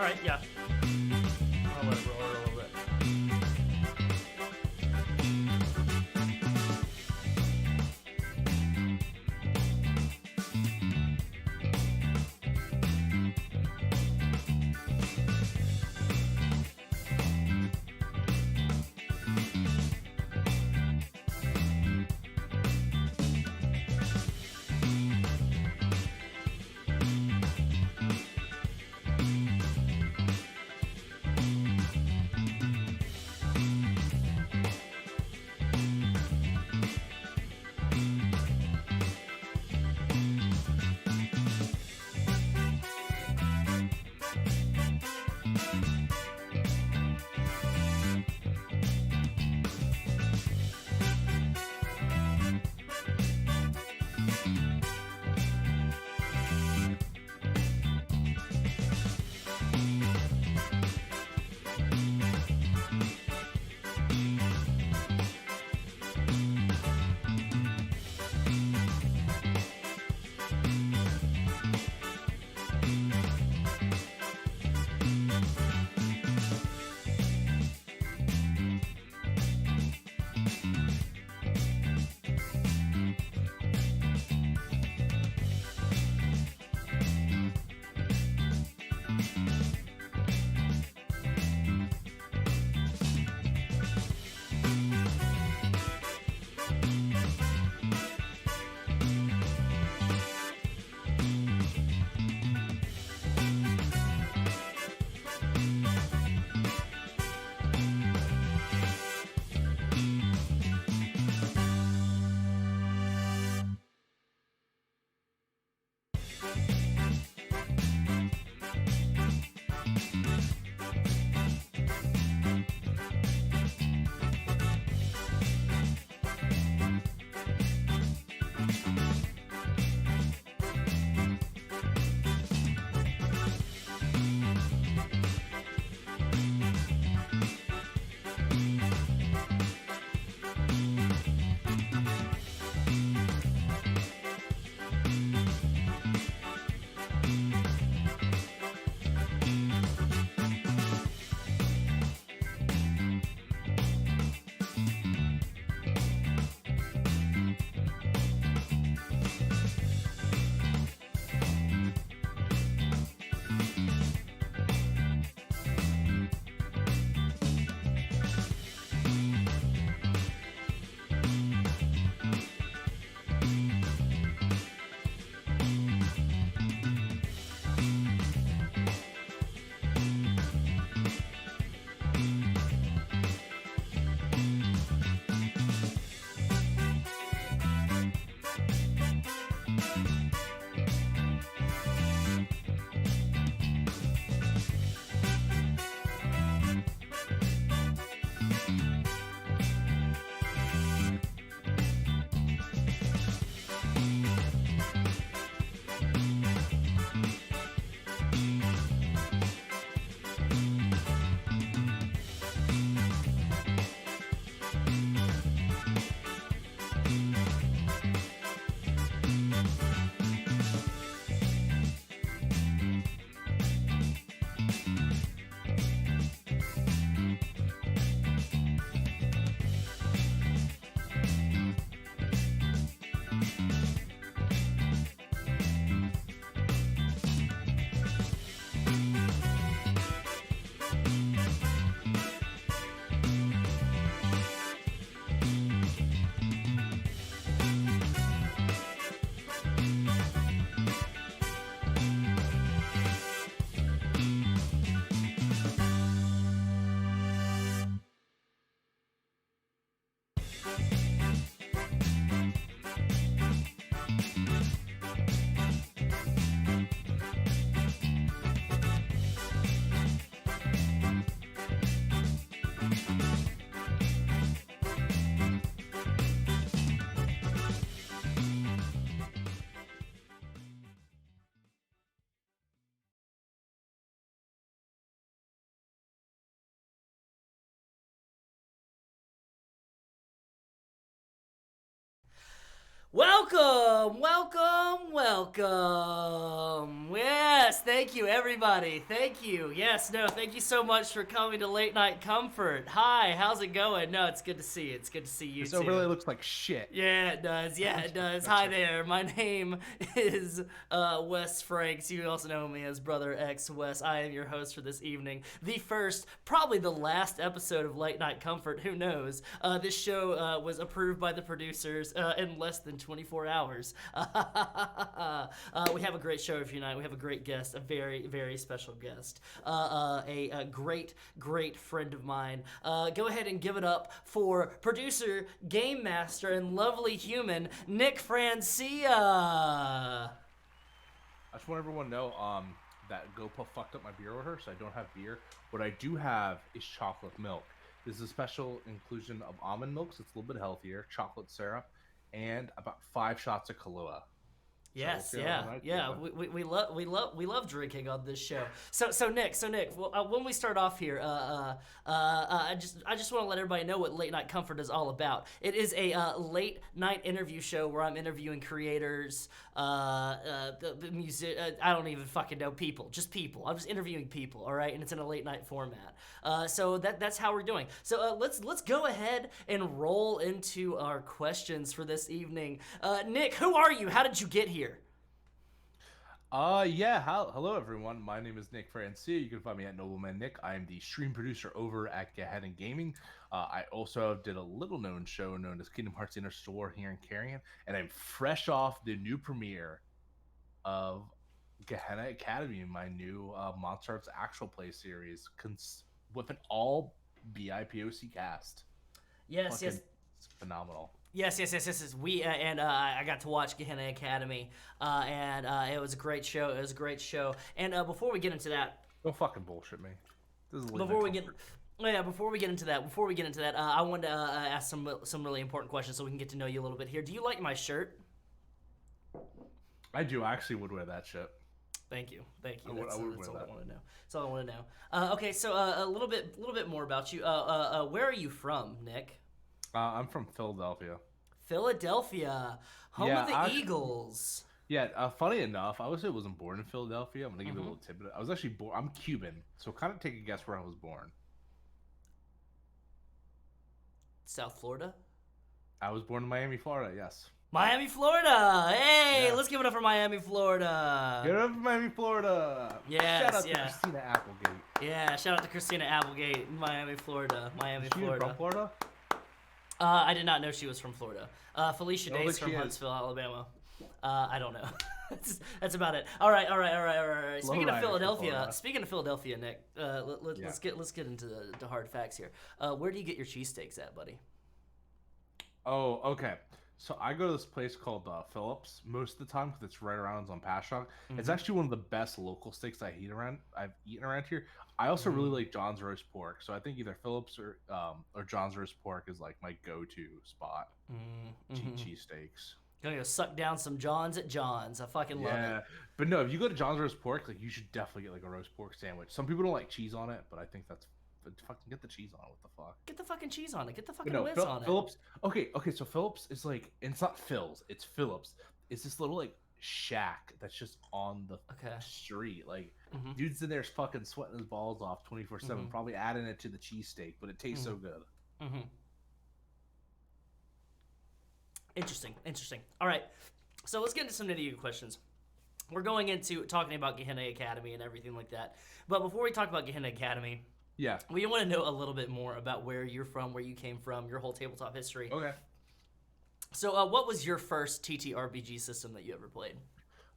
Alright, yeah. I'll let it roll a little bit. Welcome, welcome, welcome. Yes, thank you, everybody. Thank you. Yes, no, thank you so much for coming to Late Night Comfort. Hi, how's it going? No, it's good to see you. It's good to see you This too. overlay looks like shit. Yeah, it does. Yeah, it does. Hi there. My name is Wes Franks. You also know me as Brother X Wes. I am your host for this evening. The first, probably the last episode of Late Night Comfort. Who knows? This show was approved by the producers in less than 24 hours. We have a great show for you tonight. We have a great guest, a very, very special guest, a great, great friend of mine. Go ahead and give it up for producer, game master, and lovely human, Nick Francia. I just want everyone to know that GoPuff fucked up my beer order, so I don't have beer. What I do have is chocolate milk. This is a special inclusion of almond milk, so it's a little bit healthier, chocolate syrup, and about 5 shots of Kahlua. Yes, yeah. We love drinking on this show. So Nick, when we start off here, I just want to let everybody know what Late Night Comfort is all about. It is a late night interview show where I'm interviewing creators, the music. I don't even fucking know people, just people. I'm just interviewing people, all right, and it's in a late night format. So that's how we're doing. So let's go ahead and roll into our questions for this evening. Nick, who are you? How did you get here? Hello everyone. My name is Nick Francia. You can find me at Nobleman Nick. I am the stream producer over at Gehenna Gaming. I also did a little known show known as Kingdom Hearts Inner Store here in Carrion, and I'm fresh off the new premiere of Gehenna Academy, my new Monster Arts actual play series with an all BIPOC cast. Yes, Fucking phenomenal. Yes. We I got to watch Gehenna Academy, and it was a great show. And before we get into that, don't fucking bullshit me. This is before we get into that, I wanted to ask some really important questions so we can get to know you a little bit here. Do you like my shirt? I do. I actually would wear that shit. Thank you. That's all I want to know. That's all I want to know. Okay, so a little bit more about you. Where are you from, Nick? I'm from Philadelphia. Philadelphia, home of the Eagles. Yeah, funny enough, I wasn't born in Philadelphia. I'm gonna give you a little tidbit. I was actually born. I'm Cuban, so kind of take a guess where I was born. South Florida. I was born in Miami, Florida. Yes. Miami, Florida. Hey, yeah. Let's give it up for Miami, Florida. Give it up for Miami, Florida. Yes, shout out to Christina Applegate. Yeah, shout out to Christina Applegate in Miami, Florida. Florida. From Florida? I did not know she was from Florida. Felicia Day's from Huntsville, Alabama. I don't know. That's about it. All right. Speaking of Philadelphia, Nick, let's get into the hard facts here. Where do you get your cheesesteaks at, buddy? Oh, okay. So I go to this place called Phillips most of the time because it's right around on Pashock. Mm-hmm. It's actually one of the best local steaks I've eaten around here. I also really like John's roast pork, so I think either Phillips or John's roast pork is like my go-to spot. Cheesesteaks. Gonna go suck down some John's at John's. I fucking love it. Yeah, but no, if you go to John's roast pork, like you should definitely get like a roast pork sandwich. Some people don't like cheese on it, but I think that's fucking get the cheese on it. What the fuck? Get the fucking cheese on it. Get the fucking whiz on Phillips. Okay. So Phillips is like, and it's not Phil's. It's Phillips. It's this little like shack that's just on the street. Like, dude's in there fucking sweating his balls off 24/7, probably adding it to the cheesesteak, but it tastes so good. Interesting. All right, so let's get into some nitty-gritty questions. We're going into talking about Gehenna Academy and everything like that. But before we talk about Gehenna Academy, we want to know a little bit more about where you're from, where you came from, your whole tabletop history. Okay. So, what was your first Ttrpg system that you ever played?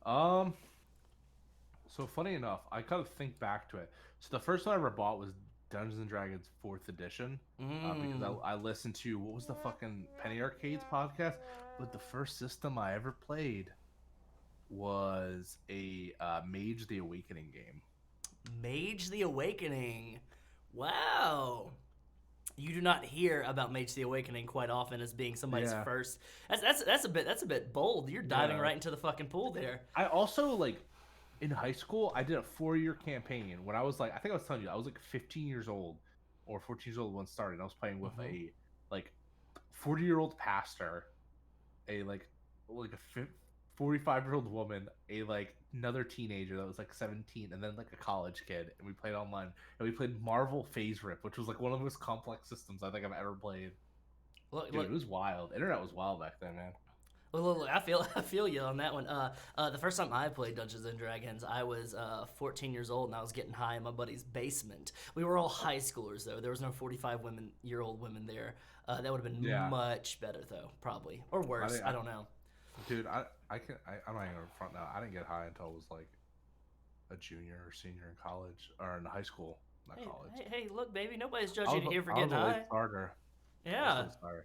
So funny enough, I kind of think back to it. So the first one I ever bought was Dungeons and Dragons 4th edition because I listened to what was the fucking Penny Arcades podcast, but the first system I ever played was a Mage the Awakening game. Mage the Awakening. Wow. You do not hear about Mage the Awakening quite often as being somebody's first. That's a bit bold. You're diving right into the fucking pool there. I also in high school, I did a 4-year campaign when I was I think I was telling you, I was 15 years old or 14 years old when it started. I was playing with a 40-year-old pastor, a 45-year-old woman, a like another teenager that was like 17, and then like a college kid, and we played online, and we played Marvel Phase Rip, which was like one of the most complex systems I think I've ever played. Look, Dude, look, it was wild. Internet was wild back then, man. look, I feel you on that one. The first time I played Dungeons and Dragons, I was 14 years old, and I was getting high in my buddy's basement. We were all high schoolers, though. There was no 45-year-old women there. That would have been Yeah. much better, though, probably, or worse. I don't know. Dude, I'm not even gonna front now. I didn't get high until I was like a junior or senior in college or in high school, not college. Hey, look, baby, nobody's I judging was, you here for I was getting a late high. starter. Yeah. Sorry.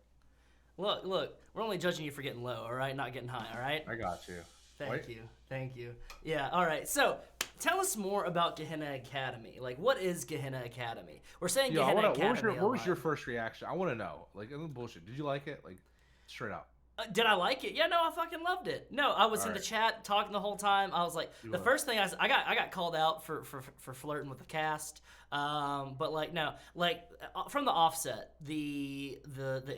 Look, we're only judging you for getting low, all right? Not getting high, all right? I got you. Thank you. Yeah, all right. So, tell us more about Gehenna Academy. Like, what is Gehenna Academy? We're saying Yeah, Gehenna Academy. what was your first reaction? I want to know. Like, bullshit. Did you like it? Like, straight up. Did I like it? Yeah, no, I fucking loved it. No, I was All in the right. chat talking the whole time. I was like, You the were. first thing I got called out for flirting with the cast. But like no, like from the offset, the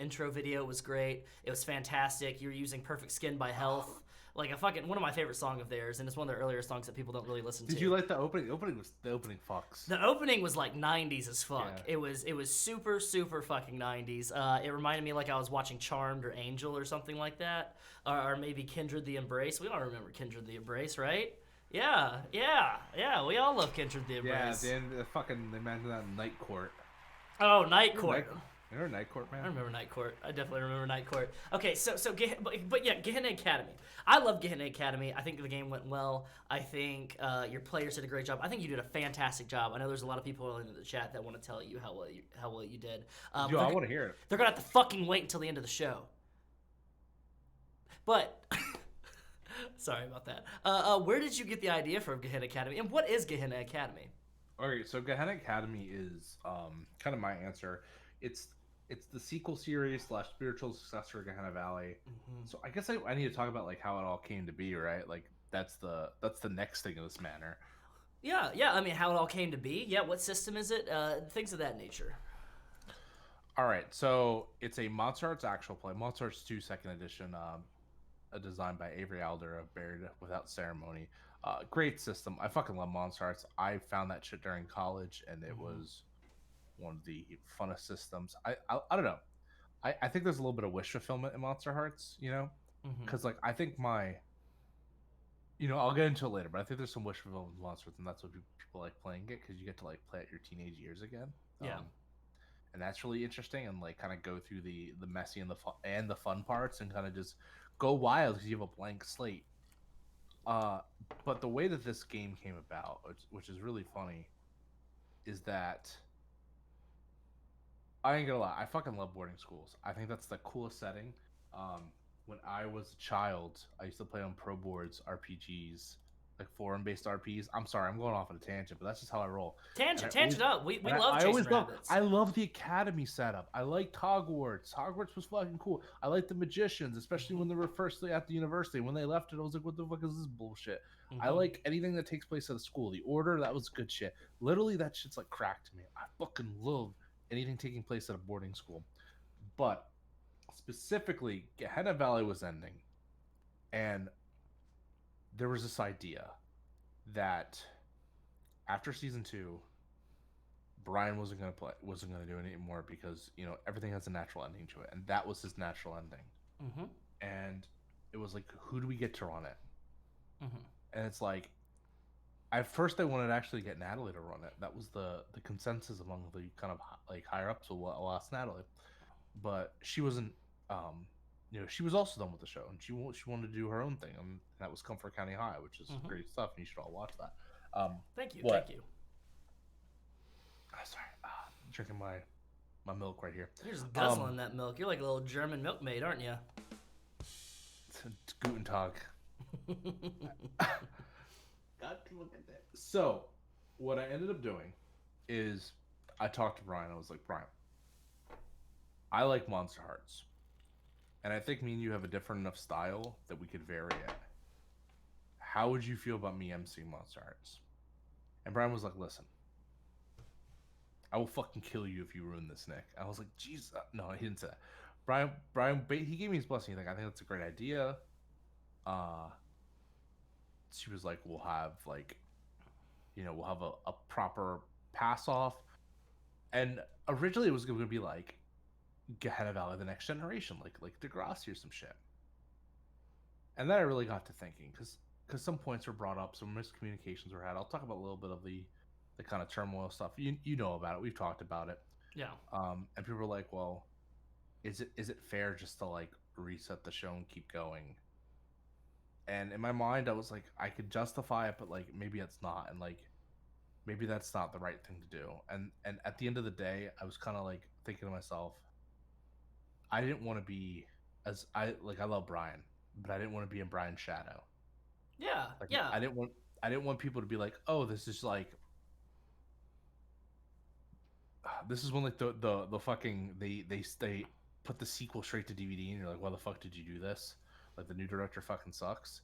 intro video was great. It was fantastic. You were using Perfect Skin by Health. Like a fucking one of my favorite songs of theirs, and it's one of their earlier songs that people don't really listen to. Did you like the opening? The opening fucks. The opening was like 90s as fuck. Yeah. It was super fucking 90s. It reminded me like I was watching Charmed or Angel or something like that, or maybe Kindred the Embrace. We all remember Kindred the Embrace, right? Yeah. We all love Kindred the Embrace. Yeah, they mentioned that in Night Court. Oh, Night Court. Remember Night Court, man? I remember Night Court. I definitely remember Night Court. Okay, but yeah, Gehenna Academy. I love Gehenna Academy. I think the game went well. I think your players did a great job. I think you did a fantastic job. I know there's a lot of people in the chat that want to tell you how well you did. Yo, I want to hear it. They're gonna have to fucking wait until the end of the show. But sorry about that. Where did you get the idea for Gehenna Academy, and what is Gehenna Academy? Okay, so Gehenna Academy is kind of my answer. It's the sequel series / spiritual successor of Gehenna Valley. Mm-hmm. So I guess I need to talk about like how it all came to be, right? Like that's the next thing in this manner. Yeah. I mean, how it all came to be. Yeah, what system is it? Things of that nature. All right, so it's a Monster Arts actual play, Monster Arts 2 Second Edition, a design by Avery Alder of Buried Without Ceremony. Great system. I fucking love Monster Arts. I found that shit during college, and it was one of the funnest systems. I don't know. I think there's a little bit of wish fulfillment in Monster Hearts, you know, because like I think I'll get into it later, but I think there's some wish fulfillment with Monster Hearts, and that's what people like playing it because you get to like play at your teenage years again. Yeah. And that's really interesting, and like kind of go through the messy and the fun parts, and kind of just go wild because you have a blank slate. But the way that this game came about, which is really funny, is that I ain't gonna lie, I fucking love boarding schools. I think that's the coolest setting. When I was a child, I used to play on pro boards RPGs, like forum-based RPs. I'm sorry, I'm going off on a tangent, but that's just how I roll. Tangent up. We love chasing rabbits. I love the academy setup. I liked Hogwarts. Hogwarts was fucking cool. I like the magicians, especially when they were first at the university. When they left it, I was like, what the fuck is this bullshit? I like anything that takes place at a school. The Order, that was good shit. Literally, that shit's like crack to me. I fucking love anything taking place at a boarding school. But specifically, Gehenna Valley was ending, and there was this idea that after season 2, Brian wasn't gonna do it anymore because everything has a natural ending to it, and that was his natural ending. And it was like, who do we get to run it? And it's like, at first they wanted to actually get Natalie to run it. That was the consensus among the kind of like higher ups. So we'll ask Natalie, but she wasn't. She was also done with the show, and she wanted to do her own thing, and that was Comfort County High, which is great stuff, and you should all watch that. Thank you. Oh, sorry, drinking my milk right here. You're just guzzling that milk. You're like a little German milkmaid, aren't you? It's Guten Tag. Got to look at that. So, what I ended up doing is I talked to Brian. I was like, Brian, I like Monster Hearts, and I think me and you have a different enough style that we could vary it. How would you feel about me emceeing Monster Hearts? And Brian was like, listen, I will fucking kill you if you ruin this, Nick. I was like, jeez. No, he didn't say that. Brian, he gave me his blessing. He's like, I think that's a great idea. she was like, we'll have like, we'll have a proper pass off. And originally it was going to be like Gehenna Valley, the next generation, like Degrassi or some shit. And then I really got to thinking because some points were brought up, some miscommunications were had. I'll talk about a little bit of the kind of turmoil stuff. You know about it. We've talked about it. Yeah. And people were like, well, is it fair just to like reset the show and keep going? And in my mind, I was like, I could justify it, but like maybe it's not, and like maybe that's not the right thing to do. And at the end of the day, I was kind of like thinking to myself, I didn't want to be I love Brian, but I didn't want to be in Brian's shadow. Yeah. Like Yeah. I didn't want people to be like, oh, this is like this is when like the fucking they put the sequel straight to DVD and you're like, why the fuck did you do this? Like the new director fucking sucks.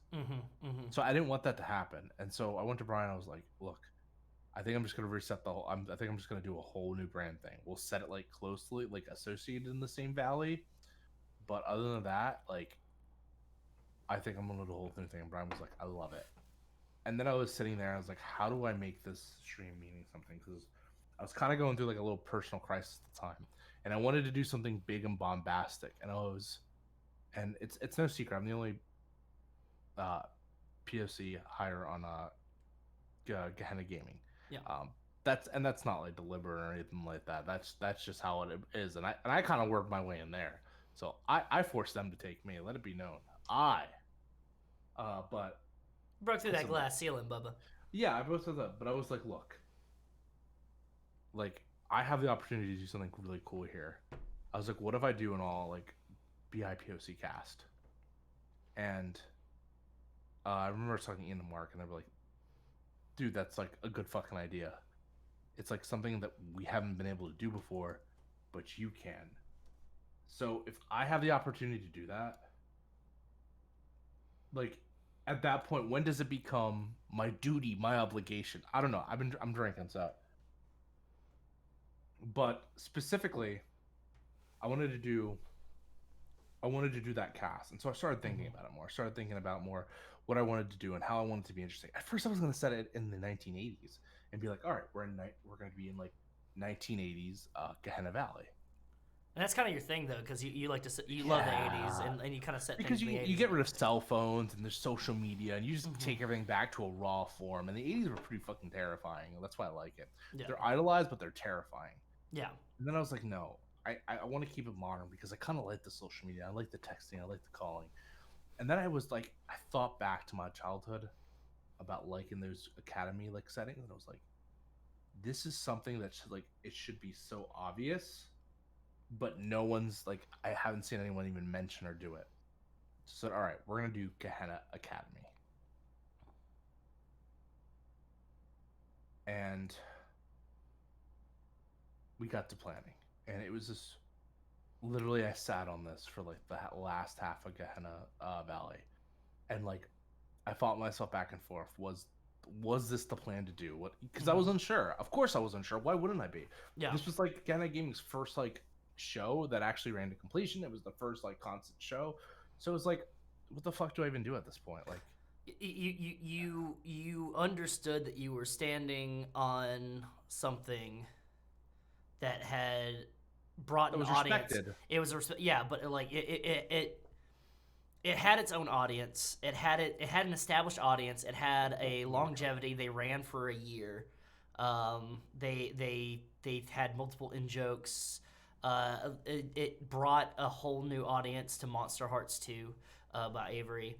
So I didn't want that to happen, and so I went to Brian. I was like, look, I think I'm just gonna reset the whole. I think I'm just gonna do a whole new brand thing. We'll set it like closely like associated in the same valley, but other than that, like I think I'm gonna do the whole new thing. And Brian was like, I love it. And then I was sitting there. I was like, how do I make this stream meaning something? Because I was kind of going through like a little personal crisis at the time, and I wanted to do something big and bombastic. And it's no secret. I'm the only uh, POC hire on Gehenna Gaming. Yeah. That's not like deliberate or anything like that. That's just how it is, and I kind of worked my way in there. So I forced them to take me. Let it be known. But Broke through that glass ceiling, Bubba. yeah, I both said that, but I was like, look, like I have the opportunity to do something really cool here. I was like, what if I do an all like BIPOC cast? And I remember talking to Mark, and they were like, dude, that's like a good fucking idea. It's like something that we haven't been able to do before, but you can. So if I have the opportunity to do that, like at that point, when does it become my duty, my obligation? I don't know. I'm drinking, so. But specifically, I wanted to do that cast, and so I started thinking about it more. I started thinking about more what I wanted to do and how I wanted it to be interesting. At first, I was going to set it in the 1980s and be like, all right, we're going to be in like 1980s Gehenna Valley. And that's kind of your thing, though, because you like to you love the 80s and you kind of set because things in the 80s. You get rid of cell phones and there's social media and you just take everything back to a raw form. And the 80s were pretty fucking terrifying. That's why I like it. Yeah. They're idolized, but they're terrifying. Yeah. And then I was like, no, I want to keep it modern because I kind of like the social media. I like the texting. I like the calling. And then I was like, I thought back to my childhood about like in those academy like settings, and I was like, this is something that should like it should be so obvious, but no one's like I haven't seen anyone even mention or do it. So all right, we're gonna do Gehenna Academy, and we got to planning, and it was just literally I sat on this for like the last half of Gehenna Valley, and like I fought myself back and forth. Was this the plan to do? What? Because I was unsure. Of course, I was unsure. Why wouldn't I be? Yeah. This was like Gehenna Gaming's first like show that actually ran to completion. It was the first like constant show, so it was like, what the fuck do I even do at this point? Like, you understood that you were standing on something that had brought an audience. Respected. It was yeah, but like it had its own audience. It had an established audience. It had a longevity. They ran for a year. They had multiple in jokes. It brought a whole new audience to Monster Hearts 2 by Avery.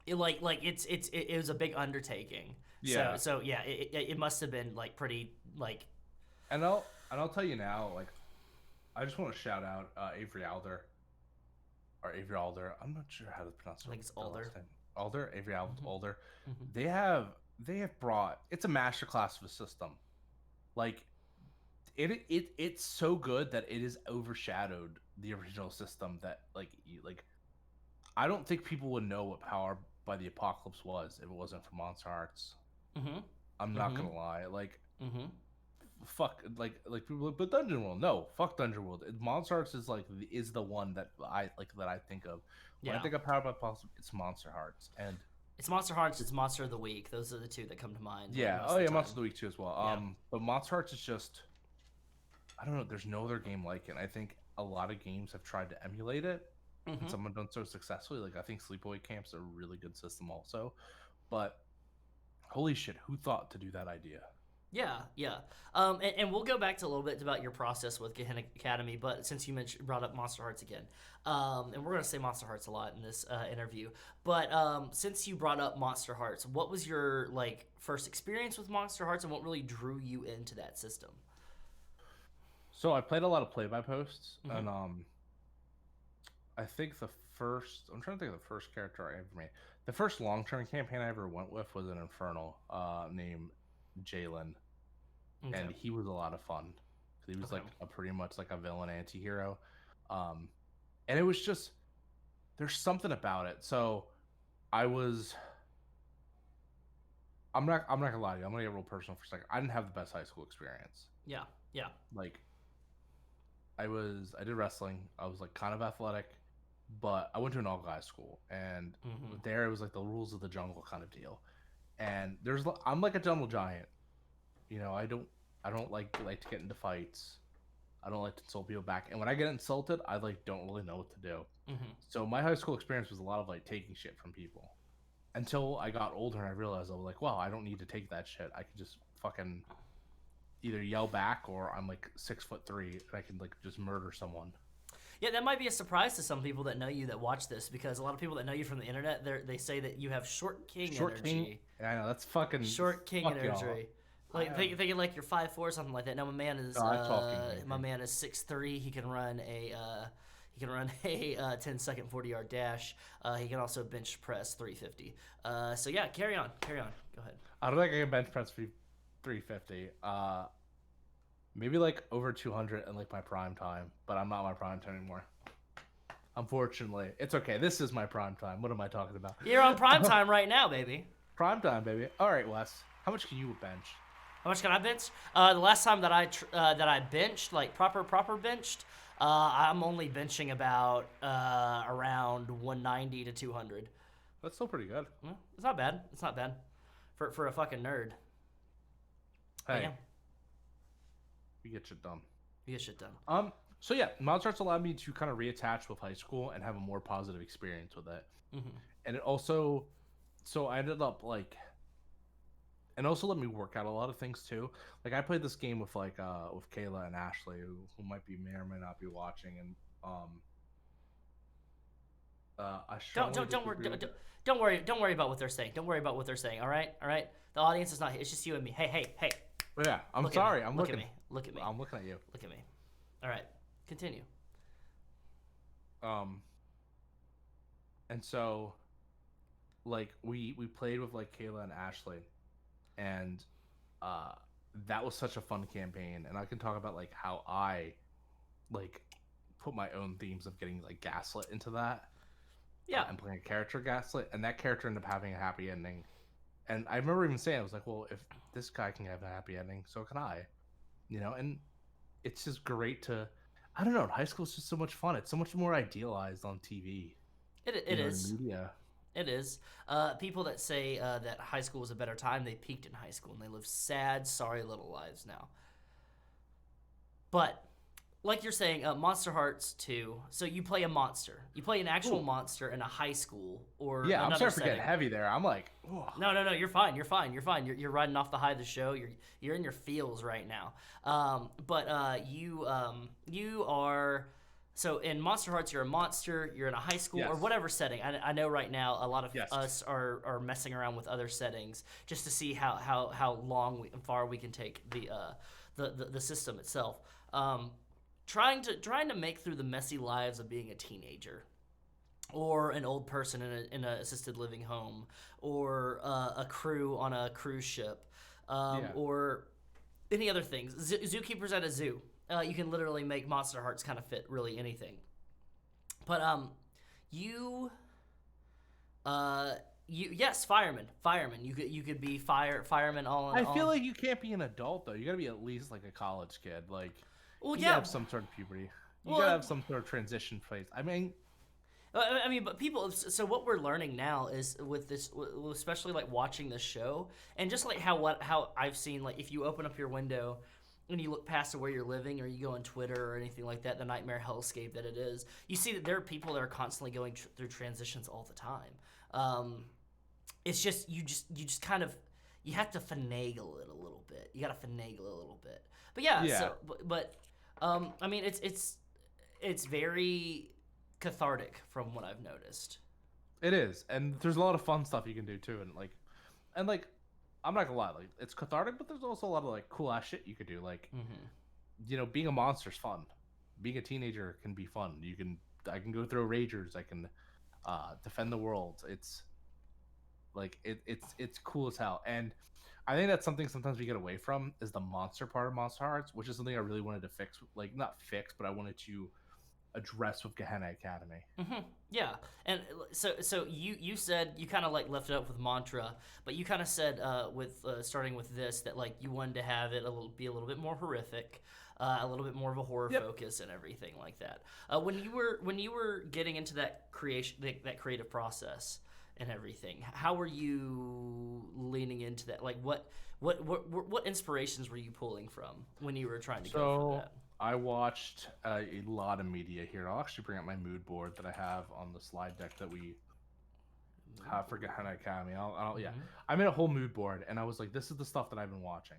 It was a big undertaking. Yeah. So yeah, it must have been like pretty like. And I'll tell you now, like, I just want to shout out Avery Alder. Or Avery Alder. I'm not sure how to pronounce it. I think it's Alder. Alder? Avery Alder. Mm-hmm. They have brought, it's a masterclass of a system. Like, it's so good that it has overshadowed the original system that, like, I don't think people would know what Power by the Apocalypse was if it wasn't for Monster Hearts. Mm-hmm. I'm not going to lie. Like, fuck, like people are like, but Dungeon World, no, fuck Dungeon World. Monster Hearts is the one that I think of when I think of Power by Apocalypse. It's Monster Hearts, and It's Monster Hearts. It's Monster of the Week. Those are the two that come to mind. Like, Yeah. most Oh of yeah, the Monster of time. the Week too as well. Yeah. But Monster Hearts is just I don't know. There's no other game like it. I think a lot of games have tried to emulate it, and Hmm. some have done so successfully. Like I think Sleepaway Camp's a really good system also, but holy shit, who thought to do that idea? Yeah, yeah. And we'll go back to a little bit about your process with Gehenna Academy, but since you brought up Monster Hearts again, and we're going to say Monster Hearts a lot in this interview, but since you brought up Monster Hearts, what was your like first experience with Monster Hearts, and what really drew you into that system? So I played a lot of play by posts, Hmm. and I think the first I'm trying to think of the first character I ever made. The first long term campaign I ever went with was an Infernal named Jalen, Okay. and he was a lot of fun. He was Okay. like a pretty much like a villain anti-hero. Um, and it was just there's something about it. So I was I'm not gonna lie to you. I'm gonna get real personal for a second. I didn't have the best high school experience. Yeah. Yeah. Like I did wrestling. I was like kind of athletic, but I went to an all guys school, and Hmm. there it was like the rules of the jungle kind of deal. And I'm like a jungle giant. You know, I don't like to get into fights. I don't like to insult people back. And when I get insulted, I like don't really know what to do. Hmm. So my high school experience was a lot of like taking shit from people. Until I got older and I realized I was like, wow, I don't need to take that shit. I can just fucking either yell back or I'm like 6'3" and I can like just murder someone. Yeah, that might be a surprise to some people that know you that watch this because a lot of people that know you from the internet, they say that you have short king Short king. energy. I know that's fucking Short king fuck y'all. energy. I Like thinking like you're 5'4" or something like that. No, God talking my crazy. man is 6'3". He can run a 10-second 40-yard dash. He can also bench press 350. So yeah, carry on. Go ahead. I don't think I can bench press 350. Maybe like over 200 in like my prime time, but I'm not my prime time anymore. Unfortunately, it's okay. This is my prime time. What am I talking about? You're on prime time right now, baby. Prime time, baby. All right, Wes. How much can you bench? How much can I bench? The last time that I benched, like proper benched, I'm only benching about around 190 to 200. That's still pretty good. Well, it's not bad. It's not bad for a fucking nerd. But Hey, yeah, you get shit done. you get shit done. So yeah, Monster Arts allowed me to kind of reattach with high school and have a more positive experience with it. Hmm. And it also, so I ended up like, and also let me work out a lot of things too. Like I played this game with Kayla and Ashley, who might be may or may not be watching, and I strongly Don't worry. disagree with it. Don't worry about what they're saying. Don't worry about what they're saying. All right. All right. The audience is not here. It's just you and me. Hey. But yeah, I'm Look sorry. at me. I'm Look looking. at me. Look at me. I'm looking at you. Look at me. All right. Continue. Um, and so like we played with like Kayla and Ashley, and uh, that was such a fun campaign. And I can talk about like how I like put my own themes of getting like gaslit into that, Yeah. and playing a character gaslit, and that character ended up having a happy ending. And I remember even saying, I was like, well, if this guy can have a happy ending, so can I, you know. And it's just great to, I don't know, high school is just so much fun. It's so much more idealized on TV, It in is. media. It is. People that say that high school was a better time, they peaked in high school and they live sad, sorry little lives now. But like you're saying, Monster Hearts 2. So you play a monster. You play an actual Ooh. monster in a high school or Yeah, I'm another sorry for setting. getting heavy there. I'm like, ooh. No. You're fine. You're riding off the high of the show. You're in your feels right now. But you are. So in Monster Hearts, you're a monster. You're in a high school or Yes. whatever setting. I know right now a lot of Yes. us are messing around with other settings just to see how far we can take the system itself. Trying to make through the messy lives of being a teenager or an old person in a assisted living home, or a crew on a cruise ship, Yeah. or any other things. Zookeepers at a zoo. You can literally make Monster Hearts kind of fit really anything. But you, yes, fireman. You could be fireman all in I all. feel like you can't be an adult though. You gotta be at least like a college kid. Like Well, you yeah. gotta have some sort of puberty. You Well, gotta have some sort of transition phase. I mean, I mean, but people. So what we're learning now is with this, especially like watching the show, and just like how I've seen, like if you open up your window and you look past to where you're living, or you go on Twitter or anything like that, the nightmare hellscape that it is, you see that there are people that are constantly going through transitions all the time. It's just kind of, you have to finagle it a little bit. You got to finagle it a little bit. But yeah. Yeah. So I mean, it's very cathartic from what I've noticed. It is, and there's a lot of fun stuff you can do too, and like, I'm not gonna lie, like it's cathartic, but there's also a lot of like cool ass shit you could do. Like, being a monster's fun. Being a teenager can be fun. I can go through ragers. I can defend the world. It's like it's cool as hell, and I think that's something sometimes we get away from is the monster part of Monster Hearts, which is something I really wanted to fix. Like not fix, but I wanted to address with Gehenna Academy. Yeah, and so you said you kind of like left it up with mantra, but you kind of said with starting with this that like you wanted to have it be a little bit more horrific, a little bit more of a horror focus and everything like that. When you were getting into that creative process and everything, how were you leaning into that? Like what inspirations were you pulling from when you were trying to go for that? I watched a lot of media here. I'll actually bring up my mood board that I have on the slide deck that we have for Gehenna Academy. I made a whole mood board, and I was like, "This is the stuff that I've been watching,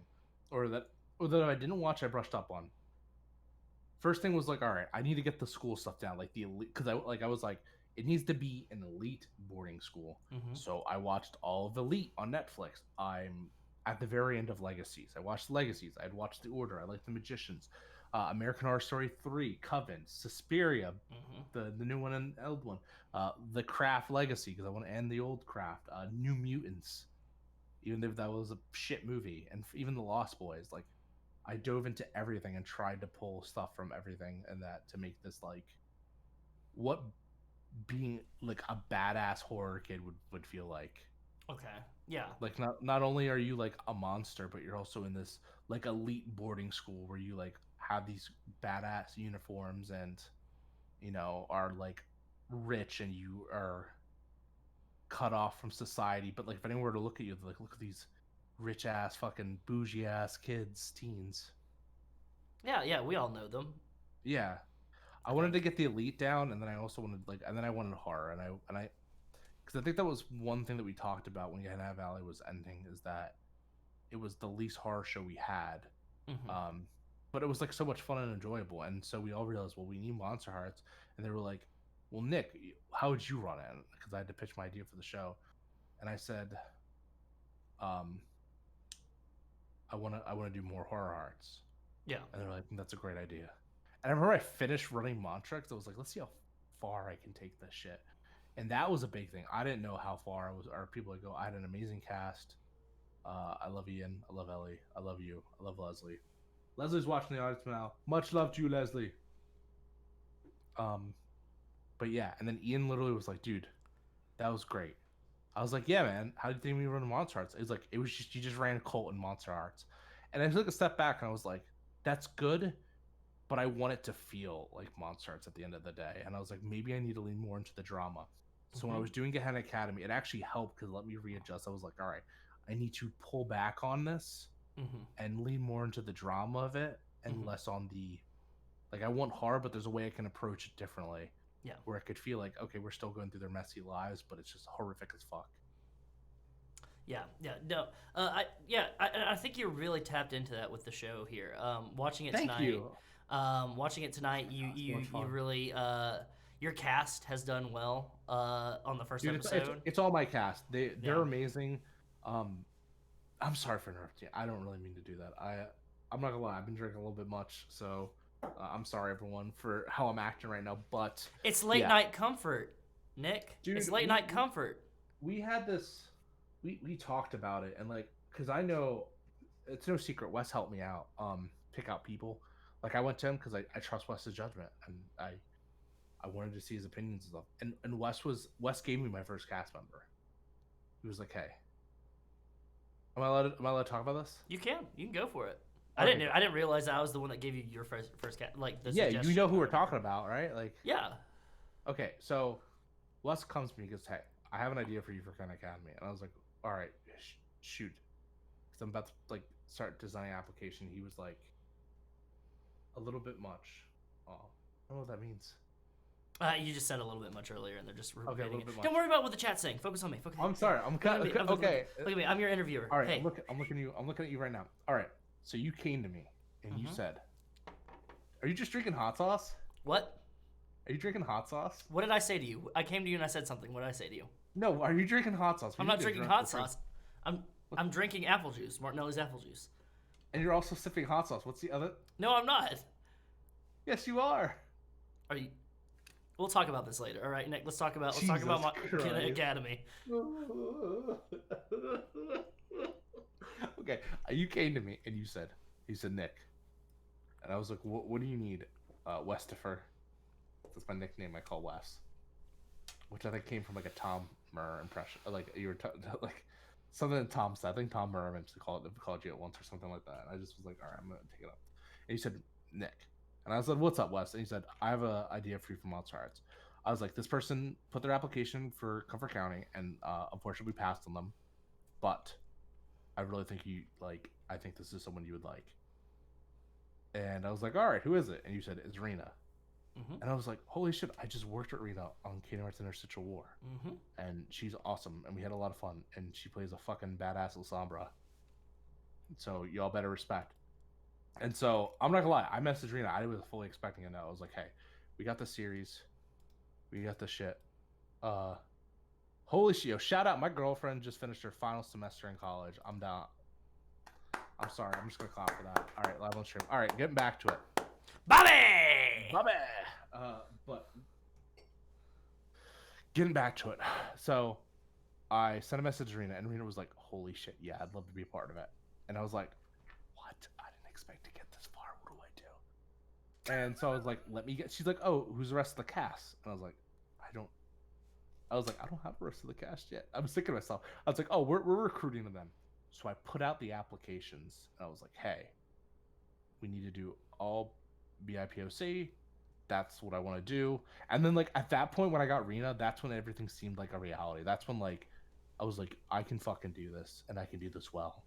or that I didn't watch. I brushed up on." First thing was like, "All right, I need to get the school stuff down, like the elite, because I was like, it needs to be an elite boarding school." So I watched all of Elite on Netflix. I'm at the very end of Legacies. I watched Legacies. I'd watched The Order. I liked The Magicians. American Horror Story 3, Coven, Suspiria, the new one and old one, The Craft Legacy, because I want to end the old Craft, New Mutants, even if that was a shit movie, and even The Lost Boys. Like, I dove into everything and tried to pull stuff from everything and that to make this like what being like a badass horror kid would feel like. Okay. Yeah. Like not only are you like a monster, but you're also in this like elite boarding school where you like have these badass uniforms and are like rich and you are cut off from society. But like if anyone were to look at you, like look at these rich ass fucking bougie ass kids, teens. Yeah, we all know them. Yeah. I wanted to get the elite down, and then I also wanted I wanted horror, and I because I think that was one thing that we talked about when Gehenna Valley was ending, is that it was the least horror show we had. But it was like so much fun and enjoyable, and so we all realized, well, we need Monster Hearts, and they were like, well, Nick, how would you run it? Because I had to pitch my idea for the show, and I said, I want to do more Horror Hearts. Yeah. And they're like, that's a great idea. And I remember I finished running Mantra because I was like, let's see how far I can take this shit. And that was a big thing. I didn't know how far people would go. I had an amazing cast. I love Ian. I love Ellie. I love you. I love Leslie. Leslie's watching the audience now. Much love to you, Leslie. But yeah, and then Ian literally was like, dude, that was great. I was like, yeah, man, how do you think we run Monster Hearts? It was like, it was just, you just ran a cult in Monster Hearts. And I took a step back and I was like, that's good, but I want it to feel like Monster Hearts at the end of the day. And I was like, maybe I need to lean more into the drama. So when I was doing Gehenna Academy, it actually helped because it let me readjust. I was like, all right, I need to pull back on this and lean more into the drama of it and less on the, like, I want horror, but there's a way I can approach it differently. Yeah. Where I could feel like, okay, we're still going through their messy lives, but it's just horrific as fuck. Yeah, no, I think you're really tapped into that with the show here. Watching it tonight. Thank you. Watching it tonight, you really your cast has done well on the first episode. It's all my cast. They're amazing. I'm sorry for interrupting. I don't really mean to do that. I'm not gonna lie. I've been drinking a little bit much, so I'm sorry everyone for how I'm acting right now. But it's late night comfort, Nick. Dude, it's late night comfort. We had this. We talked about it, and like, because I know it's no secret, Wes helped me out pick out people. Like, I went to him because I trust Wes's judgment, and I wanted to see his opinions and stuff. And Wes gave me my first cast member. He was like, hey, am I allowed to talk about this? You can go for it. Okay. I didn't realize I was the one that gave you your first cast, like the you know who we're talking about, right? Like, yeah. Okay, so Wes comes to me and goes, "Hey, I have an idea for you for Khan Academy," and I was like, "All right, shoot," because I'm about to like start designing an application. He was like, "A little bit much." Oh, I don't know what that means. You just said a little bit much earlier, and they're just Okay, a repeating little it. bit much. Don't worry about what the chat's saying. Focus on me. Focus. I'm sorry. I'm kind Look at me. okay. Look at me. I'm your interviewer. All right, Hey. I'm looking at you. I'm looking at you right now. All right. So you came to me and you said, "Are you just drinking hot sauce?" What? Are you drinking hot sauce? What did I say to you? I came to you and I said something. What did I say to you? No. Are you drinking hot sauce? I'm not drinking hot sauce. I'm drinking apple juice. Martinelli's apple juice. And you're also sipping hot sauce. What's the other? No, I'm not. Yes, you are. Are you? We'll talk about this later. All right, Nick. Let's talk about my academy. Okay, you came to me and you said, Nick, and I was like, what do you need? Westifer. That's my nickname. I call Wes, which I think came from like a Tom Murr impression, like you were like something that Tom said. I think Tom Murr eventually called you at once or something like that. And I just was like, all right, I'm gonna take it up. And you said, Nick. And I said, "What's up, Wes?" And he said, "I have an idea for you from Monster Hearts." I was like, "This person put their application for Comfort County, and unfortunately, we passed on them. But I really think I think this is someone you would like." And I was like, "All right, who is it?" And you said, "It's Rena." And I was like, "Holy shit! I just worked with Rena on Kingdom Hearts Interstitial War, and she's awesome, and we had a lot of fun, and she plays a fucking badass Lasombra. So y'all better respect." And so I'm not gonna lie, I messaged Rena. I was fully expecting a no. I was like, "Hey, we got the series, we got the shit. Holy shit! Shout out, my girlfriend just finished her final semester in college. I'm down. I'm sorry. I'm just gonna clap for that. All right, live on stream. All right, getting back to it. Bobby. But getting back to it. So I sent a message to Rena, and Rena was like, "Holy shit, yeah, I'd love to be a part of it." And I was like, "What? I didn't expect to get this far. What do I do?" And so I was like, "Let me get." She's like, "Oh, who's the rest of the cast?" And I was like, I don't have the rest of the cast yet. I was thinking to myself, I was like, "Oh, we're recruiting them." So I put out the applications, and I was like, "Hey, we need to do all BIPOC. That's what I want to do." And then like at that point when I got Rena, that's when everything seemed like a reality. That's when like I was like, I can fucking do this, and I can do this well.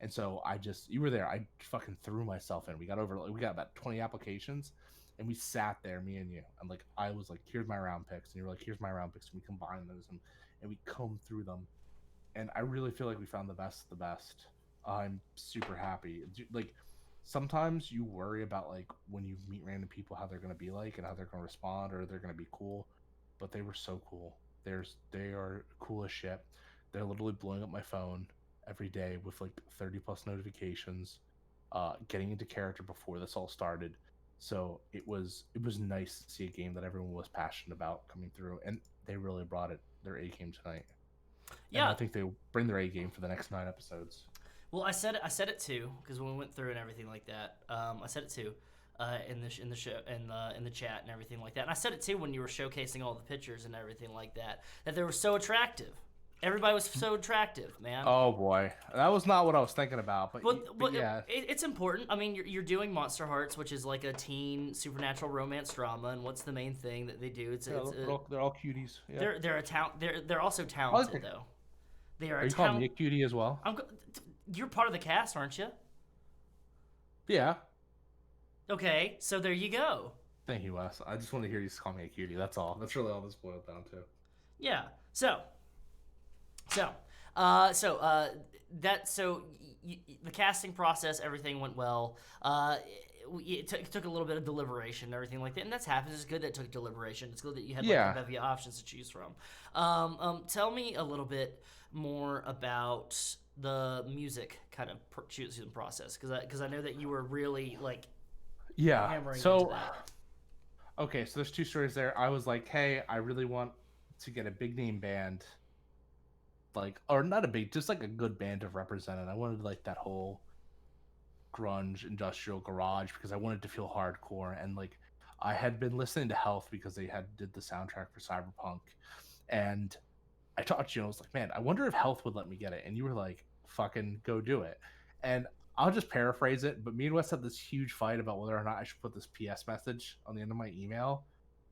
And so you were there. I fucking threw myself in. We got about 20 applications, and we sat there, me and you. And like I was like, "Here's my round picks," and you were like, "Here's my round picks." And we combined those and we combed through them. And I really feel like we found the best of the best. I'm super happy. Like sometimes you worry about like when you meet random people how they're gonna be like and how they're gonna respond or they're gonna be cool, but they were so cool. They are cool as shit. They're literally blowing up my phone every day with like 30 plus notifications, getting into character before this all started. So it was nice to see a game that everyone was passionate about coming through, and they really brought their A game tonight. Yeah, and I think they bring their A game for the next 9 episodes. Well, I said it too because when we went through and everything like that, I said it too in the chat and everything like that. And I said it too when you were showcasing all the pictures and everything like that they were so attractive. Everybody was so attractive, man. Oh boy, that was not what I was thinking about, but yeah, it's important. I mean, you're doing Monster Hearts, which is like a teen supernatural romance drama, and what's the main thing that they do? they're all cuties. Yeah. They're also talented though. They are. Are you calling me a cutie as well? You're part of the cast, aren't you? Yeah. Okay, so there you go. Thank you, Wes. I just want to hear you call me a cutie. That's all. That's really all this boiled down to. Yeah. The casting process, everything went well. It took a little bit of deliberation and everything like that, and that's happens. It's good that it took deliberation. It's good that you had like a bevy of options to choose from. Tell me a little bit more about the music kind of choosing process, because I know that you were really like hammering into that. Okay, so there's 2 stories there. I was like, hey, I really want to get a big name band, like, or not a big, just like a good band to represent it. I wanted like that whole grunge industrial garage because I wanted to feel hardcore, and like I had been listening to Health because they did the soundtrack for Cyberpunk, and I talked to you and I was like, man, I wonder if Health would let me get it. And you were like, fucking go do it. And I'll just paraphrase it, but me and Wes had this huge fight about whether or not I should put this PS message on the end of my email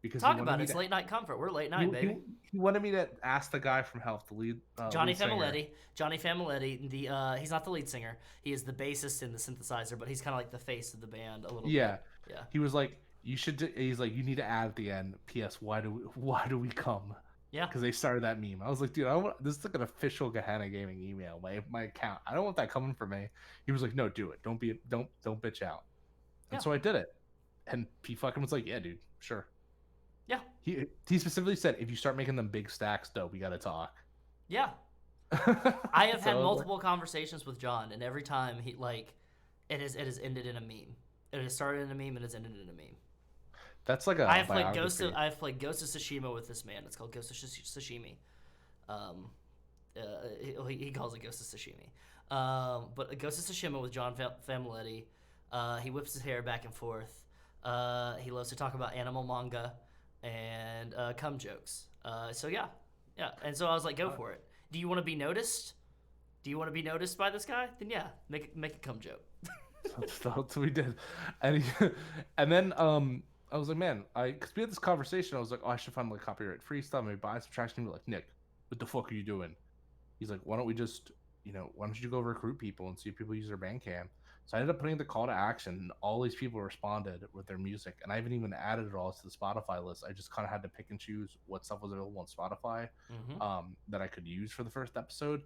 because he Talk wanted about it. me It's to late night comfort. We're late he, night, he, baby. he wanted me to ask the guy from Health, the Johnny lead singer. Familetti. Johnny Familetti. He's not the lead singer. He is the bassist in the synthesizer, but he's kind of like the face of the band a little Yeah, bit. Yeah. he was like, you should. He's like, you need to add at the end. P.S. Why do we come? Yeah. Because they started that meme. I was like, dude, this is like an official Gehenna Gaming email. My account. I don't want that coming from me. He was like, no, do it. Don't bitch out. And Yeah. so I did it. And he fucking was like, yeah, dude, sure. Yeah. He specifically said, if you start making them big stacks, though, we gotta talk. Yeah. I have had So like, multiple conversations with John, and every time it has ended in a meme. It has started in a meme and has ended in a meme. that's like I a have played Ghost of biography. I have played Ghost of Tsushima with this man. It's called Ghost of Tsushima. Um, he calls it Ghost of Tsushima. But Ghost of Tsushima with John Familetti. He whips his hair back and forth. He loves to talk about animal manga and cum jokes. So yeah, yeah. And so I was like, go for it. Do you want to be noticed? Do you want to be noticed by this guy? Then yeah, make a cum joke. That's what we did. And and then I was like, man, because we had this conversation. I was like, oh, I should find like copyright free stuff. Maybe buy some tracks. And he was like, Nick, what the fuck are you doing? He's like, why don't we just, why don't you go recruit people and see if people use their Bandcamp? So I ended up putting the call to action, and all these people responded with their music. And I haven't even added it all to the Spotify list. I just kind of had to pick and choose what stuff was available on Spotify Mm-hmm. that I could use for the first episode.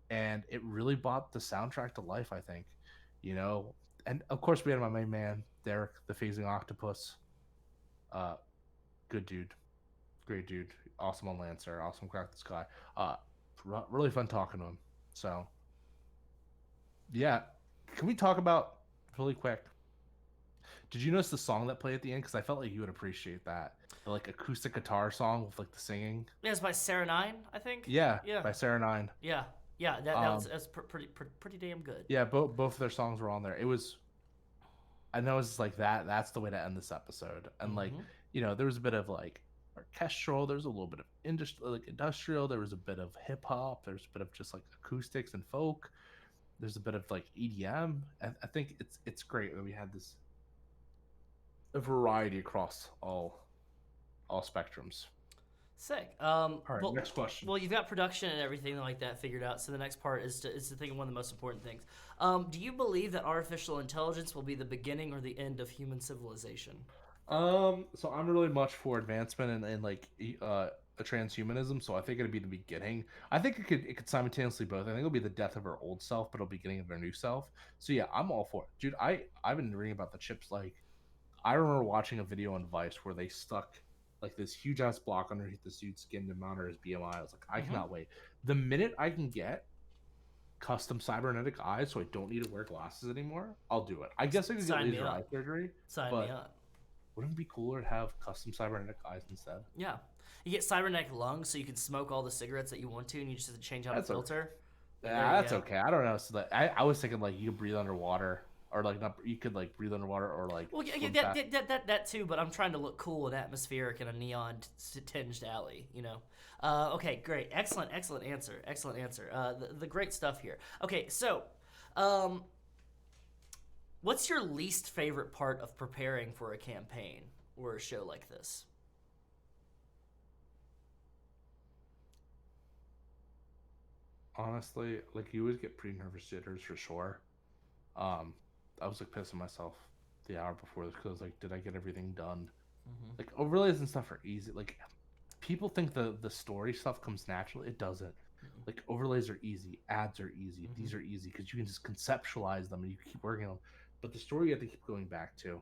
And it really brought the soundtrack to life, I think. You know, and of course we had my main man, Derek, the phasing octopus. Uh, good dude, great dude, awesome on Lancer, awesome crack the sky. Uh, really fun talking to him. So yeah, can we talk about really quick? Did you notice the song that played at the end? Because I felt like you would appreciate that, the like acoustic guitar song with like the singing. Yeah, it's by Sarah Nine, I think. Yeah, Yeah, by Sarah Nine. yeah, yeah. That was Um, that's pretty damn good. yeah, both of their songs were on there. It was, I know it's like that. That's the way to end this episode. And like, Mm-hmm. there was a bit of like orchestral. There was a little bit of industrial. There was a bit of hip hop. There's a bit of just like acoustics and folk. There's a bit of like EDM. I think it's great that we had this a variety across all spectrums. Sick. All right, next question. Well, you've got production and everything like that figured out. So the next part is to think of one of the most important things. Do you believe that artificial intelligence will be the beginning or the end of human civilization? So I'm really much for advancement and like a transhumanism. So I think it'd be the beginning. I think it could simultaneously both. I think it'll be the death of our old self, but it'll be beginning of our new self. So yeah, I'm all for it, dude. I've been reading about the chips. Like I remember watching a video on Vice where they stuck like this huge ass block underneath this dude's skin to monitor his BMI. I was like, I Mm-hmm. cannot wait. The minute I can get custom cybernetic eyes, so I don't need to wear glasses anymore, I'll do it. I guess I could get Sign me laser eye up. surgery, Sign me but up. wouldn't it be cooler to have custom cybernetic eyes instead? Yeah. You get cybernetic lungs, so you can smoke all the cigarettes that you want to, and you just have to change out a That's okay. filter. There Yeah, you that's go. okay. I don't know. So like, I was thinking like you could breathe underwater, or like not. You could like breathe underwater, or like Well, yeah, swim that, fast. that too, but I'm trying to look cool and atmospheric in a neon tinged alley, you know? Okay, great. Excellent, excellent answer. Excellent answer. The great stuff here. Okay, so, um, what's your least favorite part of preparing for a campaign or a show like this? Honestly, like you always get pretty nervous jitters for sure. Um, I was like pissing myself the hour before this because like, did I get everything done? Mm-hmm. Like overlays and stuff are easy. Like people think the story stuff comes naturally. It doesn't. Like overlays are easy, ads are easy. Mm-hmm. These are easy because you can just conceptualize them and you keep working on them. But the story you have to keep going back to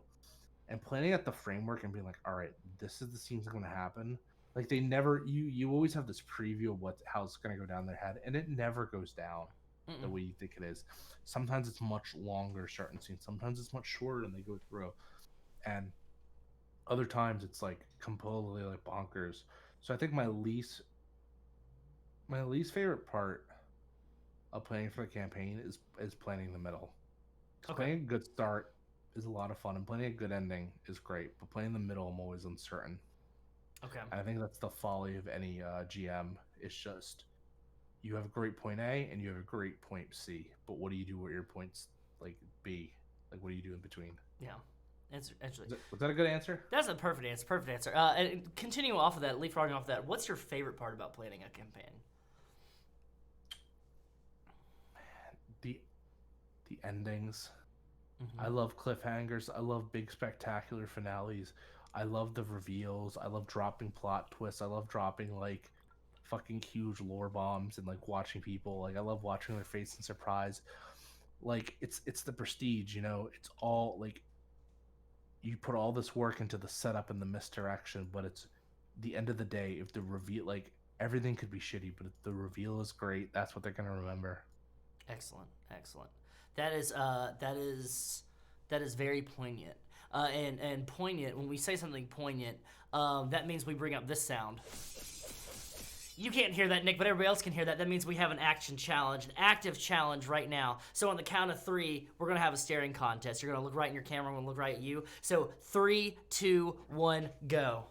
and planning out the framework and being like, all right, this is the scenes that are going to happen. Like they never, you always have this preview of how it's going to go down their head, and it never goes down the Mm-mm. way you think it is. Sometimes it's much longer certain scenes. Sometimes it's much shorter and they go through, and other times it's like completely like bonkers. So I think my least favorite part of planning for the campaign is planning the middle. Because Okay. planning a good start is a lot of fun, and planning a good ending is great. But planning the middle, I'm always uncertain. Okay. And I think that's the folly of any GM. It's just you have a great point A and you have a great point C, but what do you do with your points like B? Like what do you do in between? Yeah. Actually, Was that a good answer? that's a perfect answer. Perfect answer. And continue off of that, leapfrogging off of that. What's your favorite part about planning a campaign? The the endings. Mm-hmm. I love cliffhangers. I love big spectacular finales. I love the reveals. I love dropping plot twists. I love dropping like fucking huge lore bombs and like watching people like I love watching their face in surprise. Like it's the prestige, you know. It's all like you put all this work into the setup and the misdirection, but it's the end of the day if the reveal like everything could be shitty, but if the reveal is great, that's what they're gonna remember. Excellent, excellent. That is very poignant. And poignant. When we say something poignant, that means we bring up this sound. You can't hear that, Nick, but everybody else can hear that. That means we have an action challenge, an active challenge right now. So on the count of 3, we're gonna have a staring contest. You're gonna look right in your camera. I'm gonna look right at you. So 3, 2, 1, go.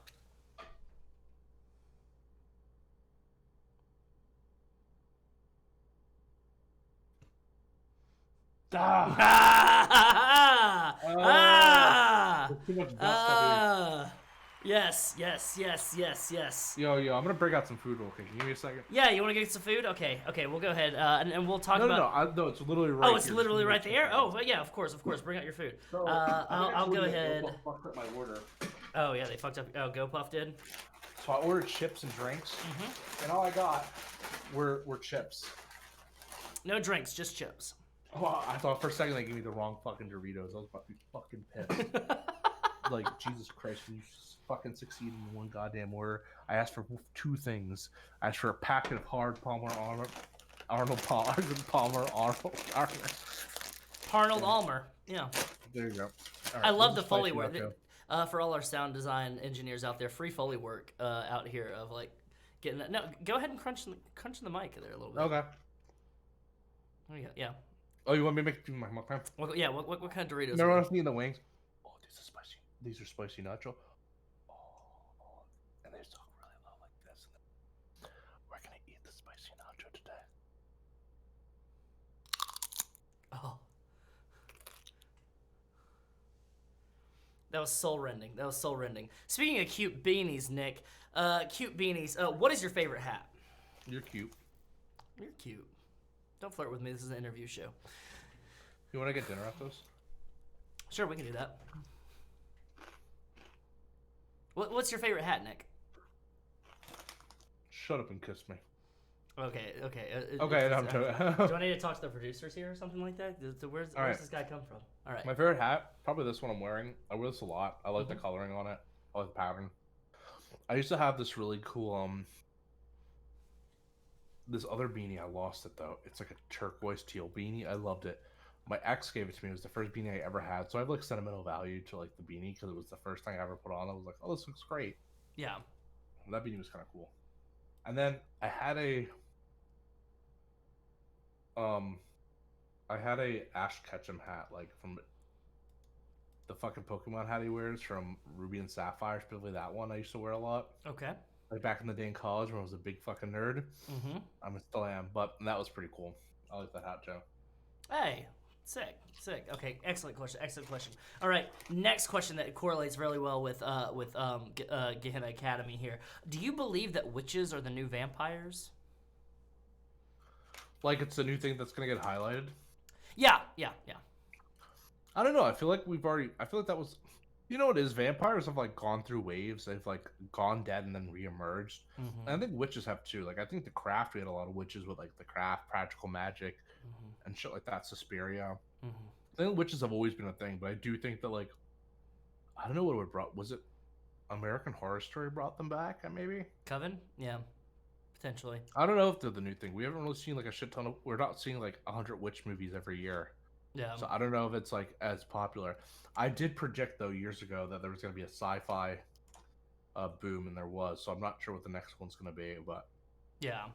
Ah! Too much dust up here. Yes. Yo, I'm gonna break out some food real quick. Give me a second. Yeah, you want to get some food? Okay, we'll go ahead and we'll talk about. No, it's literally right. Oh, it's here. literally right there. Oh, well, yeah, of course. Bring out your food. I'll go ahead. Fucked up my order. Oh yeah, they fucked up. Oh, GoPuff did. So I ordered chips and drinks, and all I got were chips. No drinks, just chips. Oh, I thought for a second they gave me the wrong fucking Doritos. I was about to be fucking pissed. Like, Jesus Christ, can you fucking succeed in one goddamn order? I asked for 2 things. I asked for a packet of hard Arnold Almer. Yeah. There you go. Right, I love the Foley work. For all our sound design engineers out there, free Foley work out here of like getting that. No, go ahead and crunch in the mic there a little bit. Okay. There you go. Yeah. Oh, you want me to make my mukbang? Yeah. What kind of Doritos? Remember when I was eating the wings? Oh, these are spicy. These are spicy nacho. Oh, and they talk really low like this. We're gonna eat the spicy nacho today. Oh. That was soul rending. Speaking of cute beanies, Nick, what is your favorite hat? You're cute. You're cute. Don't flirt with me. This is an interview show. You want to get dinner at those? Sure, we can do that. What's your favorite hat, Nick? Shut up and kiss me. Okay. Okay, I'm joking. Do I need to talk to the producers here or something like that? Where's this guy come from? All right. My favorite hat, probably this one I'm wearing. I wear this a lot. I like the coloring on it. I like the pattern. I used to have this really cool this other beanie. I lost it though. It's like a turquoise teal beanie. I loved it. My ex gave it to me. It was the first beanie I ever had. So I have like sentimental value to like the beanie because it was the first thing I ever put on. I was like, oh, this looks great. Yeah. And that beanie was kind of cool. And then I had a Ash Ketchum hat, like from the fucking Pokemon hat he wears from Ruby and Sapphire, specifically that one I used to wear a lot. Okay. Like back in the day in college when I was a big fucking nerd. Mm-hmm. I still am, but that was pretty cool. I like that hat, Joe. Hey, sick. Okay, excellent question. All right, next question that correlates really well with Gehenna Academy here. Do you believe that witches are the new vampires? Like it's a new thing that's gonna get highlighted? Yeah. I don't know. I feel like that was. You know what it is? Vampires have like gone through waves. They've like gone dead and then reemerged. And I think witches have too. Like I think the craft, we had a lot of witches with like the craft, practical magic, and shit like that. Suspiria. I think witches have always been a thing, but I do think that like I don't know what it brought. Was it American Horror Story brought them back? Maybe Coven. Yeah, potentially. I don't know if they're the new thing. We haven't really seen like a shit ton of. We're not seeing like 100 witch movies every year. Yeah. So I don't know if it's like as popular. I did predict though years ago that there was going to be a sci-fi boom, and there was. So I'm not sure what the next one's going to be, but yeah,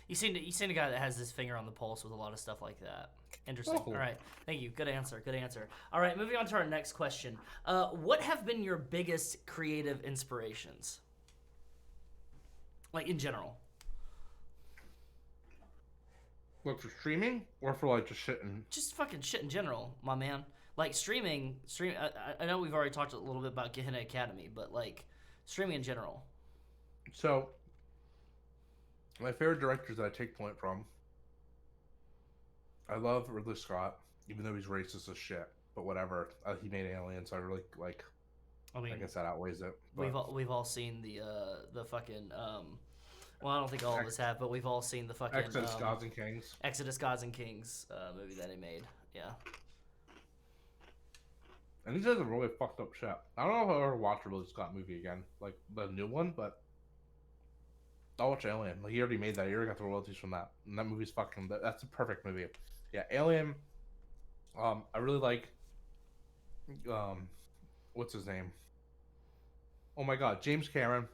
you seen a guy that has his finger on the pulse with a lot of stuff like that. Interesting. Oh. All right, thank you. Good answer. All right, moving on to our next question. What have been your biggest creative inspirations, like in general? Like for streaming or for like just shit and just fucking shit in general, my man. Like streaming. I know we've already talked a little bit about Gehenna Academy, but like streaming in general. So, my favorite directors that I take point from, I love Ridley Scott, even though he's racist as shit. But whatever, he made Alien, so I really like. I mean, I guess that outweighs it. But we've all seen the fucking well, I don't think all of us have, but we've all seen the fucking Exodus Gods and Kings. Exodus Gods and Kings movie that he made. Yeah. And he does a really fucked up shit. I don't know if I'll ever watch a Ridley Scott movie again, like the new one, but I'll watch Alien. Like he already made that. He already got the royalties from that. And that movie's fucking. That's a perfect movie. Yeah, Alien. I really like. What's his name? Oh my God, James Cameron.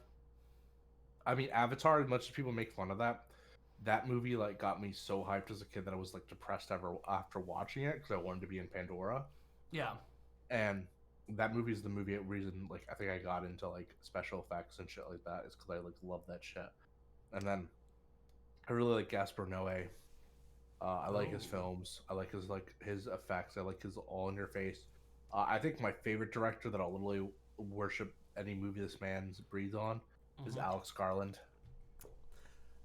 I mean, Avatar. As much as people make fun of that movie like got me so hyped as a kid that I was like depressed after watching it because I wanted to be in Pandora. Yeah. And that movie is the reason like I think I got into like special effects and shit like that is because I like love that shit. And then I really like Gaspar Noé. I like his films. I like his effects. I like his all in your face. I think my favorite director that I'll literally worship any movie this man's breathes on is Alex Garland.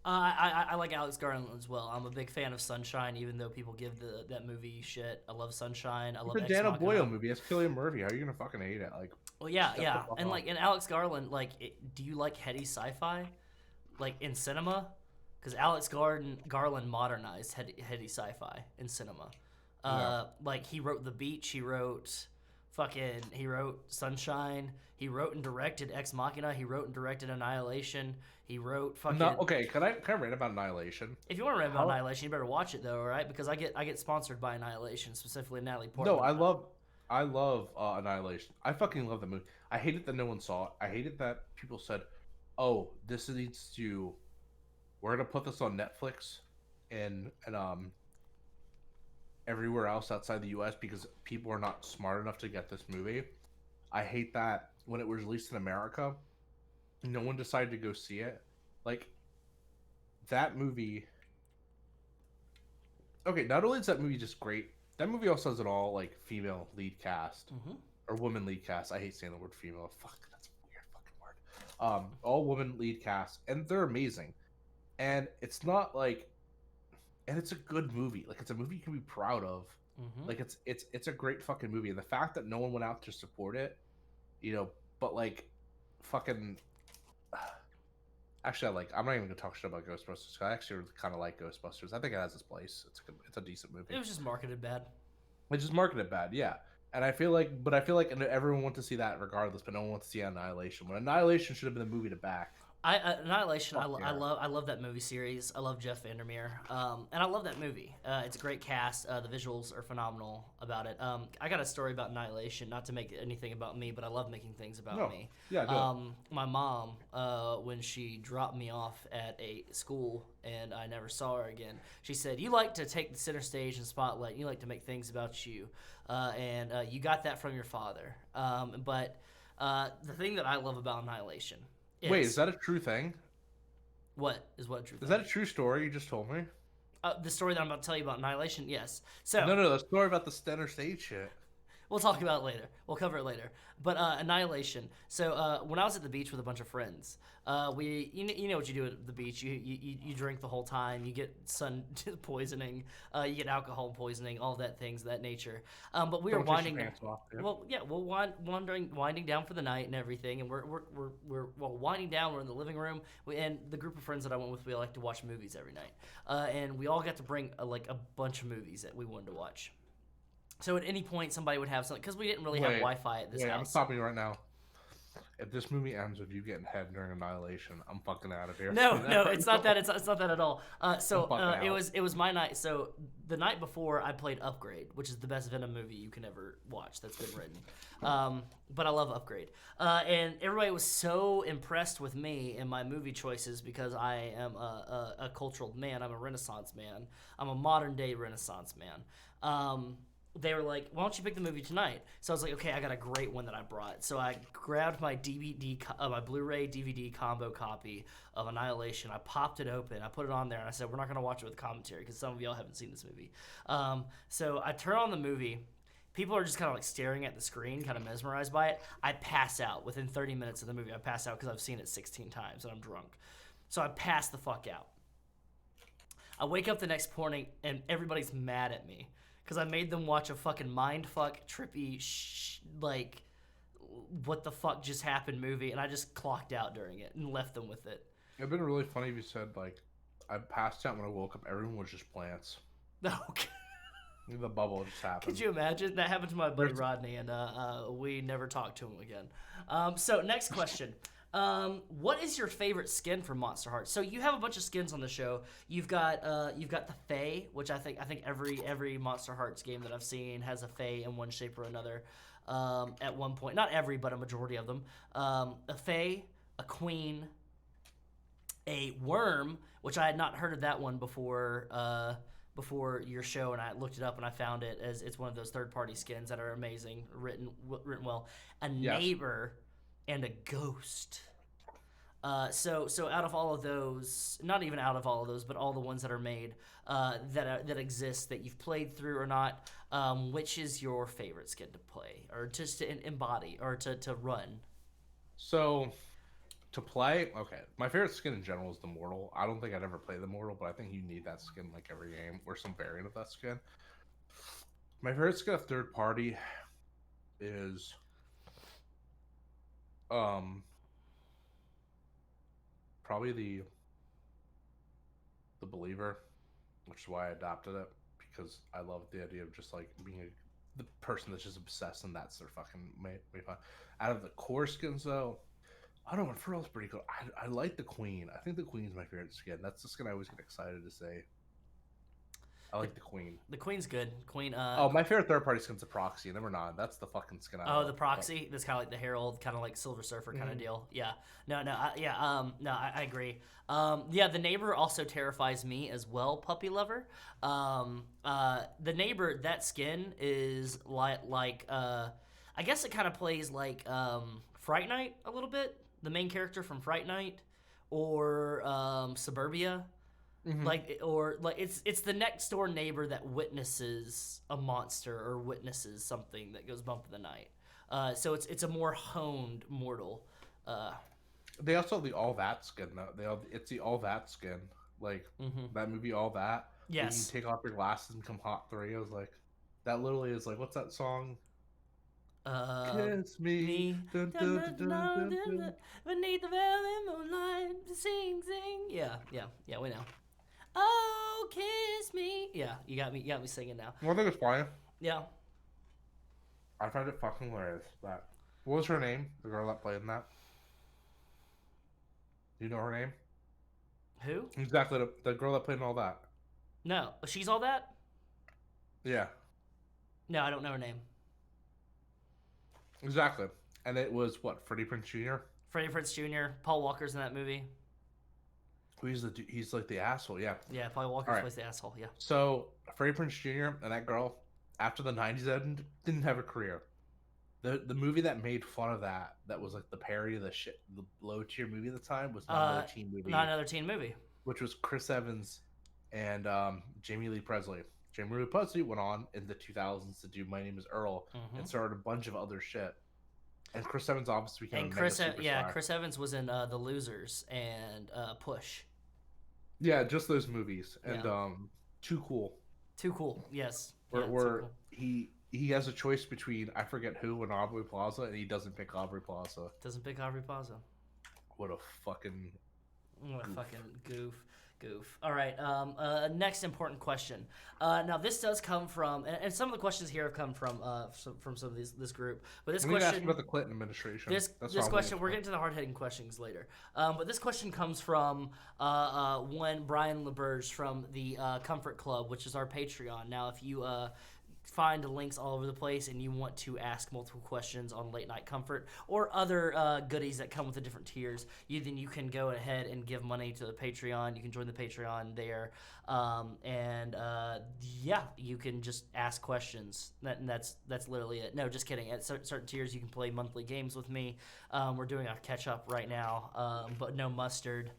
I like Alex Garland as well. I'm a big fan of Sunshine, even though people give that movie shit. I love Sunshine. I love the Danny Boyle movie. It's Cillian Murphy. How are you gonna fucking hate it? Like, well, yeah, and like, and Alex Garland, like, do you like heady sci-fi, like in cinema? Because Alex Garland modernized heady sci-fi in cinema. Like he wrote The Beach. He wrote Sunshine. He wrote and directed Ex Machina. He wrote and directed Annihilation. He wrote fucking. No, okay, can I rant about Annihilation? If you want to rant about Annihilation, you better watch it though, all right? Because I get sponsored by Annihilation, specifically Natalie Portman. No, I love Annihilation. I fucking love the movie. I hated that no one saw it. I hated that people said, "Oh, this needs to. We're gonna put this on Netflix, and everywhere else outside the U.S. because people are not smart enough to get this movie." I hate that when it was released in America, no one decided to go see it. Like, that movie... Okay, not only is that movie just great, that movie also has an all, like, female lead cast. Or woman lead cast. I hate saying the word female. Fuck, that's a weird fucking word. All woman lead cast. And they're amazing. And it's not, like... And it's a good movie. Like, it's a movie you can be proud of. Like it's a great fucking movie, and the fact that no one went out to support it, but like, fucking. Actually, I'm not even gonna talk shit about Ghostbusters. I actually kind of like Ghostbusters. I think it has its place. It's a decent movie. It was just marketed bad. It's just marketed bad, yeah. And I feel like everyone wants to see that regardless, but no one wants to see Annihilation. When Annihilation should have been the movie to back. Annihilation. I love that movie series. I love Jeff Vandermeer, and I love that movie. It's a great cast. The visuals are phenomenal about it. I got a story about Annihilation. Not to make anything about me, but I love making things about me. Yeah. My mom, when she dropped me off at a school and I never saw her again, she said, "You like to take the center stage and spotlight. You like to make things about you, and you got that from your father." But the thing that I love about Annihilation. Wait, is that a true thing? What is what a true thing? Is that a true story you just told me? The story that I'm about to tell you about Annihilation, yes. So No, the story about the center stage shit. We'll talk about it later. We'll cover it later. But Annihilation. So when I was at the beach with a bunch of friends, you know what you do at the beach. You drink the whole time. You get sun poisoning. You get alcohol poisoning. All that things of that nature. But we were winding. Off, yeah. Well, yeah, we're winding down for the night and everything, and we're winding down. We're in the living room, and the group of friends that I went with, we like to watch movies every night, and we all got to bring a bunch of movies that we wanted to watch. So at any point, somebody would have something, because we didn't really have Wi-Fi at this house. I'm stopping you right now. If this movie ends with you getting head during Annihilation, I'm fucking out of here. No, it's not that. It's not that at all. It was my night. So the night before, I played Upgrade, which is the best Venom movie you can ever watch that's been written. But I love Upgrade. And everybody was so impressed with me and my movie choices because I am a cultural man. I'm a Renaissance man. I'm a modern day Renaissance man. They were like, "Why don't you pick the movie tonight?" So I was like, "Okay, I got a great one that I brought." So I grabbed my my Blu-ray DVD combo copy of Annihilation. I popped it open. I put it on there, and I said, "We're not going to watch it with commentary because some of y'all haven't seen this movie." So I turn on the movie, people are just kind of like staring at the screen, kind of mesmerized by it. I pass out within 30 minutes of the movie. I pass out because I've seen it 16 times and I'm drunk. So I pass the fuck out. I wake up the next morning and everybody's mad at me because I made them watch a fucking mindfuck, trippy, like, what the fuck just happened movie, and I just clocked out during it and left them with it. It'd been really funny if you said, like, I passed out when I woke up, everyone was just plants. Okay. The bubble just happened. Could you imagine? That happened to my buddy Rodney, and we never talked to him again. So next question. What is your favorite skin from Monster Hearts? So you have a bunch of skins on the show. You've got the Fae, which I think every Monster Hearts game that I've seen has a Fae in one shape or another. At one point, not every, but a majority of them. A Fae, a Queen, a Worm, which I had not heard of that one before your show, and I looked it up and I found it as it's one of those third-party skins that are amazing, written well. A Neighbor and a Ghost. So out of all of those, not even out of all of those, but all the ones that are made that exist that you've played through or not, which is your favorite skin to play or just to embody or to run? So, to play, okay, my favorite skin in general is the Mortal. I don't think I'd ever play the Mortal, but I think you need that skin like every game or some variant of that skin. My favorite skin of third party is probably the Believer, which is why I adopted it, because I love the idea of just like being the person that's just obsessed and that's their fucking way fun. Out of the core skins though, I don't know, Furl's pretty cool. I like the Queen. I think the Queen's my favorite skin. That's the skin I always get excited to say. I like the Queen. The Queen's good. Queen. Oh, my favorite third-party skin's the Proxy. Never mind. That's the fucking skin. The Proxy. That's kind of like the Herald, kind of like Silver Surfer kind of deal. Yeah. I agree. The Neighbor also terrifies me as well. Puppy Lover. The Neighbor, that skin is like I guess it kind of plays like Fright Night a little bit. The main character from Fright Night, or Suburbia. It's the next door neighbor that witnesses a monster or witnesses something that goes bump in the night. So it's a more honed mortal. They also have the All That skin though. It's the All That skin, like that movie All That. Yes. You take off your glasses and come Hot 3. I was like, that literally is like, what's that song? Kiss me. Dun, dun, dun, dun, dun, dun. Beneath the velvet moonlight, sing. Yeah, we know. Oh, kiss me. Yeah, you got me singing now. One thing is funny. Yeah. I find it fucking hilarious that. What was her name? The girl that played in that. Do you know her name? Who? Exactly, the girl that played in All That. No, she's All That. Yeah. No, I don't know her name. Exactly, and it was what, Freddie Prinze Jr. Freddie Prinze Jr. Paul Walker's in that movie. He's like the asshole, yeah. Yeah, Paul Walker plays the asshole, yeah. So Freddie Prinze Jr. and that girl, after the '90s ended, didn't have a career. The movie that made fun of that was like the parody of the low tier movie at the time, was Not Another Teen Movie. Not Another Teen Movie. Which was Chris Evans and Jamie Lee Presley. Jamie Lee Presley went on in the 2000s to do My Name is Earl and started a bunch of other shit. And Chris Evans obviously became a mega superstar. Chris Evans was in The Losers and Push. Yeah, just those movies. And Too Cool. Too Cool, yes. Where cool. he has a choice between I forget who and Aubrey Plaza, and he doesn't pick Aubrey Plaza. Doesn't pick Aubrey Plaza. What a fucking goof. All right. Next important question. Now this does come from, and some of the questions here have come from some of this group. But this question ask about the Clinton administration. This question, we're getting to the hard-hitting questions later. But this question comes from one Brian LeBurge from the Comfort Club, which is our Patreon. Now, if you find links all over the place and you want to ask multiple questions on Late Night Comfort or other goodies that come with the different tiers, then you can go ahead and give money to the Patreon. You can join the Patreon there, you can just ask questions. That's literally it. No, just kidding. At certain tiers, you can play monthly games with me. We're doing a catch up right now, but no mustard.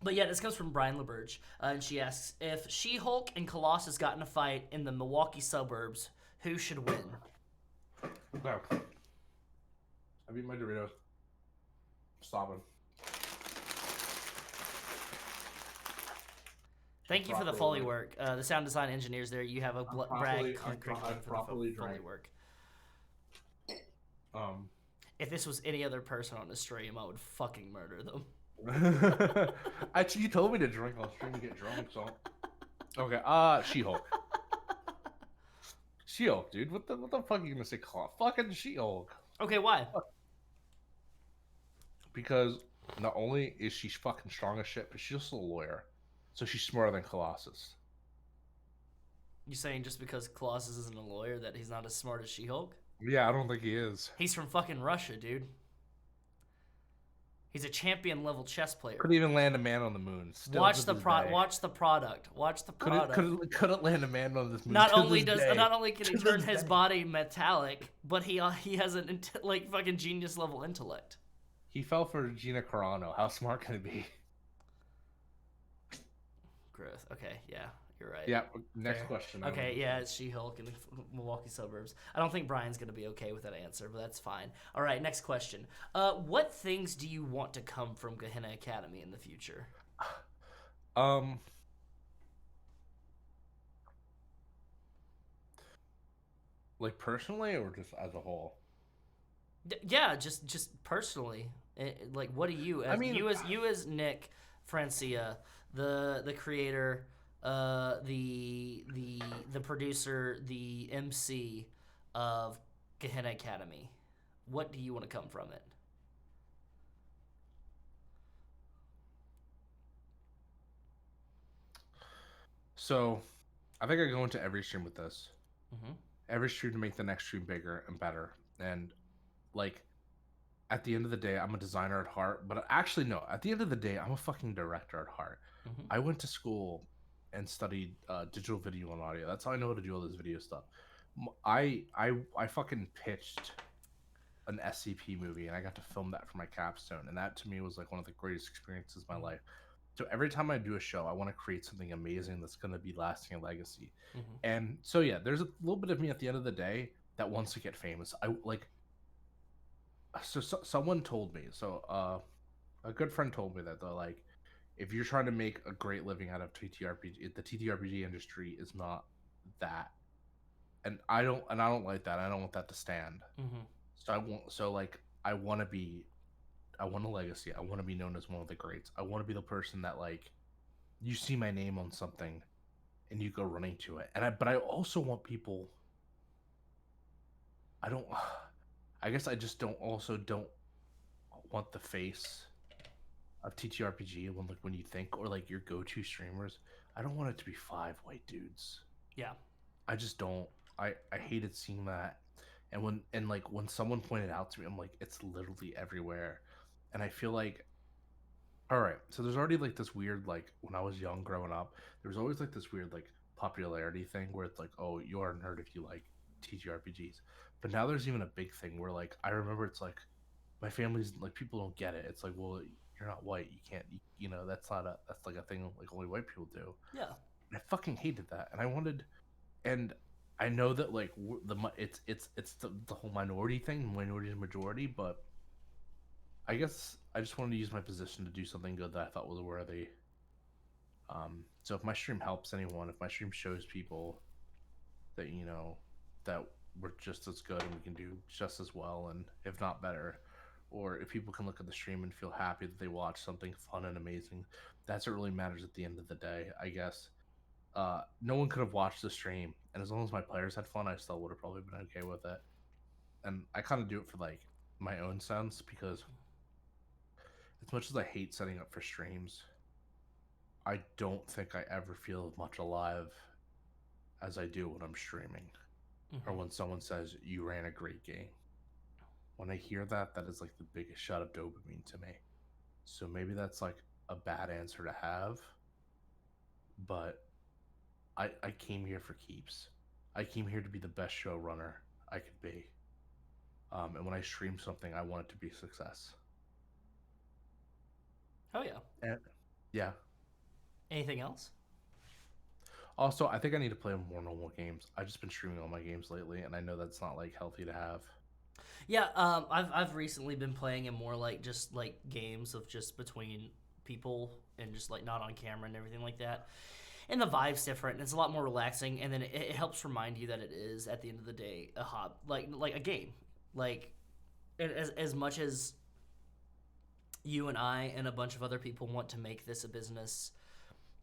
But yeah, this comes from Brian LeBurge, and she asks if She-Hulk and Colossus got in a fight in the Milwaukee suburbs, who should win? No. I beat my Doritos. Stopping. Thank you for the Foley work. The sound design engineers there, you have a brag crinkling for the Foley work. If this was any other person on the stream, I would fucking murder them. Actually, you told me to drink on stream to get drunk, so. Okay, She-Hulk. She-Hulk, dude. What the fuck are you gonna say? Fucking She-Hulk. Okay, why? Because not only is she fucking strong as shit, but she's also a lawyer. So she's smarter than Colossus. You saying just because Colossus isn't a lawyer that he's not as smart as She-Hulk? Yeah, I don't think he is. He's from fucking Russia, dude. He's a champion level chess player. Couldn't even land a man on the moon. Still Watch the product. Watch the product. Couldn't land a man on this moon. Not only can he turn his body metallic, but he has an fucking genius level intellect. He fell for Gina Carano. How smart can it be? Growth. Okay, yeah, you're right. Yeah. Next question. Okay, yeah, it's She-Hulk in the Milwaukee suburbs. I don't think Brian's gonna be okay with that answer, but that's fine. All right, next question. What things do you want to come from Gehenna Academy in the future? Like personally, or just as a whole? Yeah, just personally. Like, what do you? You as Nick Francia, the creator, the producer, the MC of Gehenna Academy. What do you want to come from it? So, I think I go into every stream with this. Mm-hmm. Every stream to make the next stream bigger and better. And like, at the end of the day, I'm a designer at heart. But actually, no. At the end of the day, I'm a fucking director at heart. Mm-hmm. I went to school and studied digital video and audio. That's how I know how to do all this video stuff. I fucking pitched an SCP movie, and I got to film that for my capstone. And that to me was like one of the greatest experiences of my life. So every time I do a show, I want to create something amazing that's going to be lasting a legacy. Mm-hmm. And so yeah, there's a little bit of me at the end of the day that wants to get famous. I like. So someone told me. So a good friend told me that they're like, if you're trying to make a great living out of TTRPG, the TTRPG industry is not that. And I don't like that. I don't want that to stand. Mm-hmm. So I want a legacy. I want to be known as one of the greats. I want to be the person that like you see my name on something and you go running to it. But I also want people. I guess I just don't want the face of TTRPG when you think, or like your go-to streamers. I don't want it to be 5 white dudes. Yeah. I just don't. I hated seeing that. And when someone pointed out to me, I'm like, it's literally everywhere. And I feel like, all right, so there's already like this weird, like when I was young growing up, there was always like this weird like popularity thing where it's like, oh, you are a nerd if you like TTRPGs. But now there's even a big thing where like I remember it's like my family's like people don't get it. It's like, well, you're not white, you can't, that's like a thing like only white people do. Yeah. And I fucking hated that, and I wanted, and I know that like it's the whole minority thing, minority is majority, but I guess I just wanted to use my position to do something good that I thought was worthy. So if my stream helps anyone, if my stream shows people that that we're just as good and we can do just as well, and if not better, or if people can look at the stream and feel happy that they watched something fun and amazing, that's what really matters at the end of the day, I guess. No one could have watched the stream, and as long as my players had fun, I still would have probably been okay with it. And I kind of do it for like my own sense, because as much as I hate setting up for streams, I don't think I ever feel as much alive as I do when I'm streaming. Mm-hmm. Or when someone says you ran a great game. When I hear that, that is like the biggest shot of dopamine to me. So maybe that's like a bad answer to have, but I came here for keeps. I came here to be the best showrunner I could be. And when I stream something, I want it to be a success. Oh yeah. Yeah. Anything else? Also, I think I need to play more normal games. I've just been streaming all my games lately, and I know that's not like healthy to have. Yeah, I've recently been playing in more like just like games of just between people and just like not on camera and everything like that. And the vibe's different. And it's a lot more relaxing, and then it helps remind you that it is at the end of the day a like a game. Like as much as you and I and a bunch of other people want to make this a business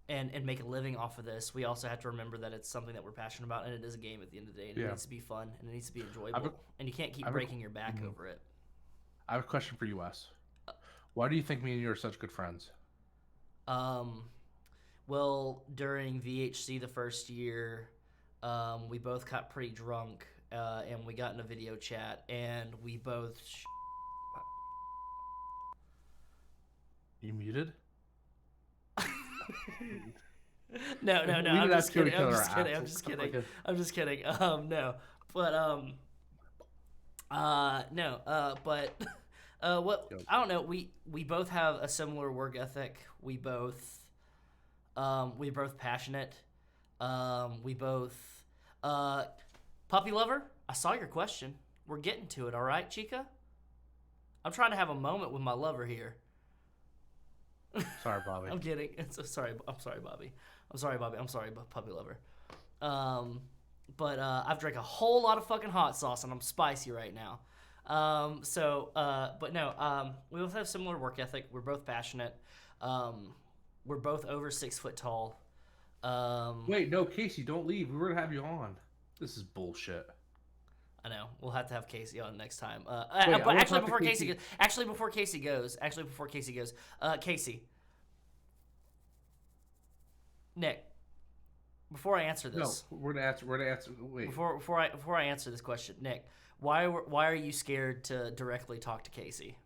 and make a living off of this, we also have to remember that it's something that we're passionate about, and it is a game at the end of the day, and it Yeah. needs to be fun and it needs to be I have a, enjoyable, and you can't I keep have a, breaking your back mhm. over it. I have a question for you, Wes. Why do you think me and you are such good friends? Um, well, during VHC the first year, we both got pretty drunk, and we got in a video chat, and we both. You muted? No, no, no. We I'm didn't have just to kill kidding. each I'm other just our kidding. I'm assholes. just Like kidding. a, I'm just kidding. No, but no, but what yo, I don't know. We both have a similar work ethic. We both passionate. We both puppy lover. I saw your question. We're getting to it. All right, Chica. I'm trying to have a moment with my lover here. sorry, Bobby. I'm kidding. So sorry. I'm sorry, Bobby. I'm sorry, Bobby. I'm sorry, puppy lover. Um, but I've drank a whole lot of fucking hot sauce and I'm spicy right now. But no. We both have similar work ethic. We're both passionate. We're both over 6 foot tall. Um, Wait, no, Casey, don't leave. We were gonna have you on. This is bullshit. I know we'll have to have Casey on next time. Wait, I But want to actually, talk to before Casey, Casey. goes, Casey, Nick, before I answer No, this, we're gonna answer. We're gonna answer. Wait, before I answer this question, Nick, why are you scared to directly talk to Casey?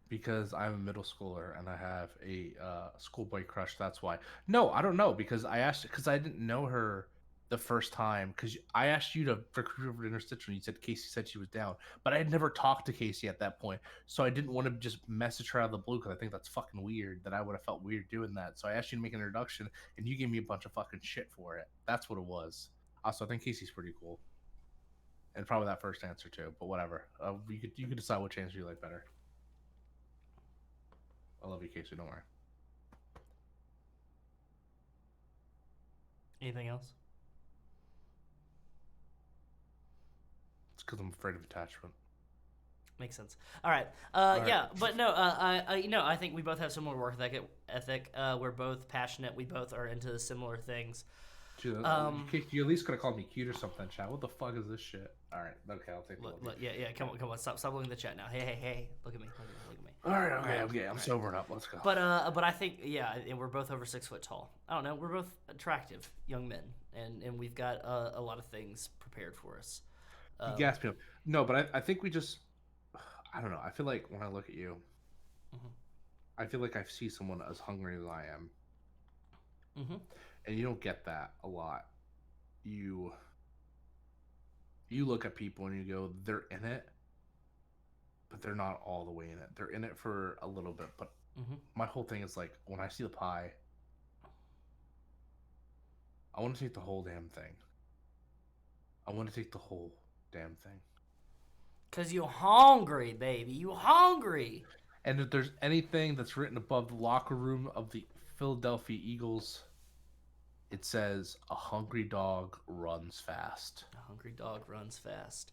because I'm a middle schooler and I have a schoolboy crush. That's why. No, I don't know because I asked because I didn't know her the first time because I asked you to recruit her for interstitial. And you said Casey said she was down, but I had never talked to Casey at that point, so I didn't want to just message her out of the blue because I think that's fucking weird. That I would have felt weird doing that. So I asked you to make an introduction, and you gave me a bunch of fucking shit for it. That's what it was. Also, I think Casey's pretty cool, and probably that first answer too. But whatever. You could decide which answer you like better. I love you, Casey. Don't worry. Anything else? It's because I'm afraid of attachment. Makes sense. All right. All Yeah, right. but no. I think we both have similar work ethic. We're both passionate. We both are into similar things. Dude, Casey, you at least could have called me cute or something, chat. What the fuck is this shit? All right. Okay, I'll take the Look, yeah. Come on. Stop looking at the chat now. Hey. Look at me. Look at me. All right. Okay. I'm sobering up. Let's go. But I think and we're both over 6 foot tall. I don't know. We're both attractive young men, and we've got a lot of things prepared for us. You gasped me up. No, but I think we just. I don't know. I feel like when I look at you, Mhm. I feel like I see someone as hungry as I am, Mhm. and you don't get that a lot. You look at people and you go, they're in it, but they're not all the way in it. They're in it for a little bit, but Mhm. my whole thing is like when I see the pie, I want to take the whole damn thing. I want to take the whole damn thing. Cause you hungry, baby. You hungry. And if there's anything that's written above the locker room of the Philadelphia Eagles, it says a hungry dog runs fast. A hungry dog runs fast.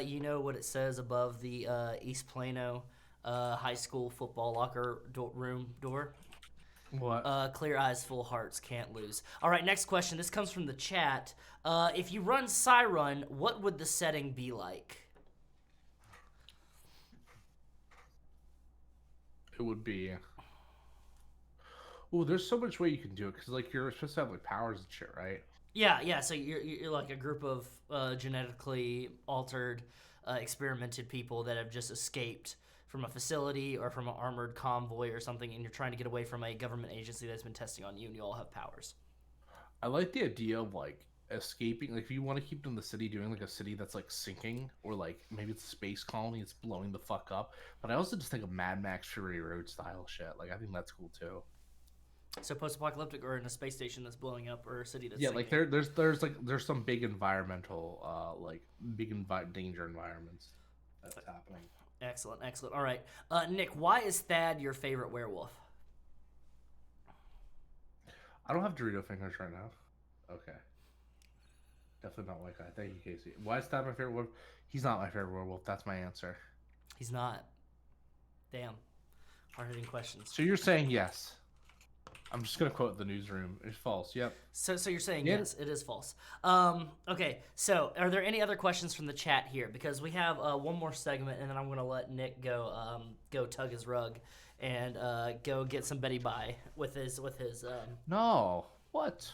You know what it says above the East Plano high school football locker room door? What? Clear eyes, full hearts, can't lose. All right, next question. This comes from the chat. If you run Run, what would the setting be like? It would be. Oh, there's so much way you can do it because like you're supposed to have like powers and shit, right? Yeah. So you're like a group of genetically altered, experimented people that have just escaped from a facility or from an armored convoy or something, and you're trying to get away from a government agency that's been testing on you, and you all have powers. I like the idea of like escaping. Like if you want to keep them in the city, doing like a city that's like sinking, or like maybe it's a space colony, it's blowing the fuck up. But I also just think of Mad Max Fury Road style shit. Like I think that's cool too. So post-apocalyptic, or in a space station that's blowing up, or a city that's Yeah, sinking. like there's some big environmental like danger environments that's happening. Excellent, excellent. All right, Nick, why is Thad your favorite werewolf? I don't have Dorito fingers right now. Okay. Definitely not like that. Thank you, Casey. Why is that my favorite werewolf? He's not my favorite werewolf. That's my answer. He's not. Damn. Hard-hitting questions. So you're saying yes. I'm just gonna quote the newsroom. It's false. Yep. So you're saying Yeah. yes, it is false. Okay. So are there any other questions from the chat here? Because we have one more segment, and then I'm gonna let Nick go tug his rug, and go get some Betty Bye with his. No. What?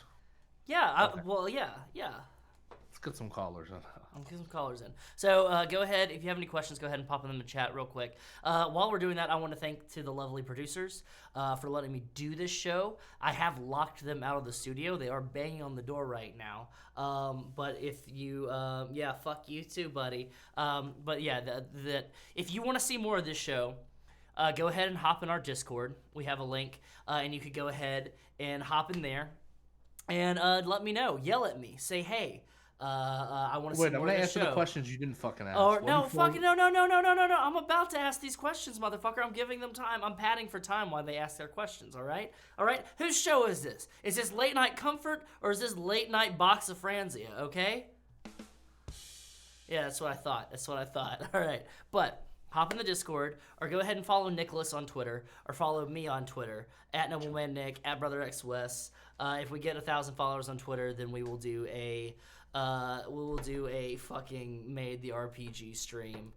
Yeah. Okay. Well, yeah. Let's get some callers in. I'll get some callers in. So go ahead. If you have any questions, go ahead and pop them in the chat real quick. While we're doing that, I want to thank to the lovely producers for letting me do this show. I have locked them out of the studio. They are banging on the door right now. But if you, fuck you too, buddy. But yeah, that if you want to see more of this show, go ahead and hop in our Discord. We have a link, and you could go ahead and hop in there and let me know. Yell at me. Say hey. I want to see Wait, I'm more gonna of this answer show. the questions you didn't fucking ask. Oh no, fucking no! I'm about to ask these questions, motherfucker. I'm giving them time. I'm padding for time while they ask their questions. All right. Whose show is this? Is this Late Night Comfort or is this Late Night Box of Franzia? Okay. Yeah, that's what I thought. All right, but hop in the Discord or go ahead and follow Nicholas on Twitter or follow me on Twitter at NoblemanNick at BrotherXWes. If we get 1,000 followers on Twitter, then we will do a fucking Made the RPG stream.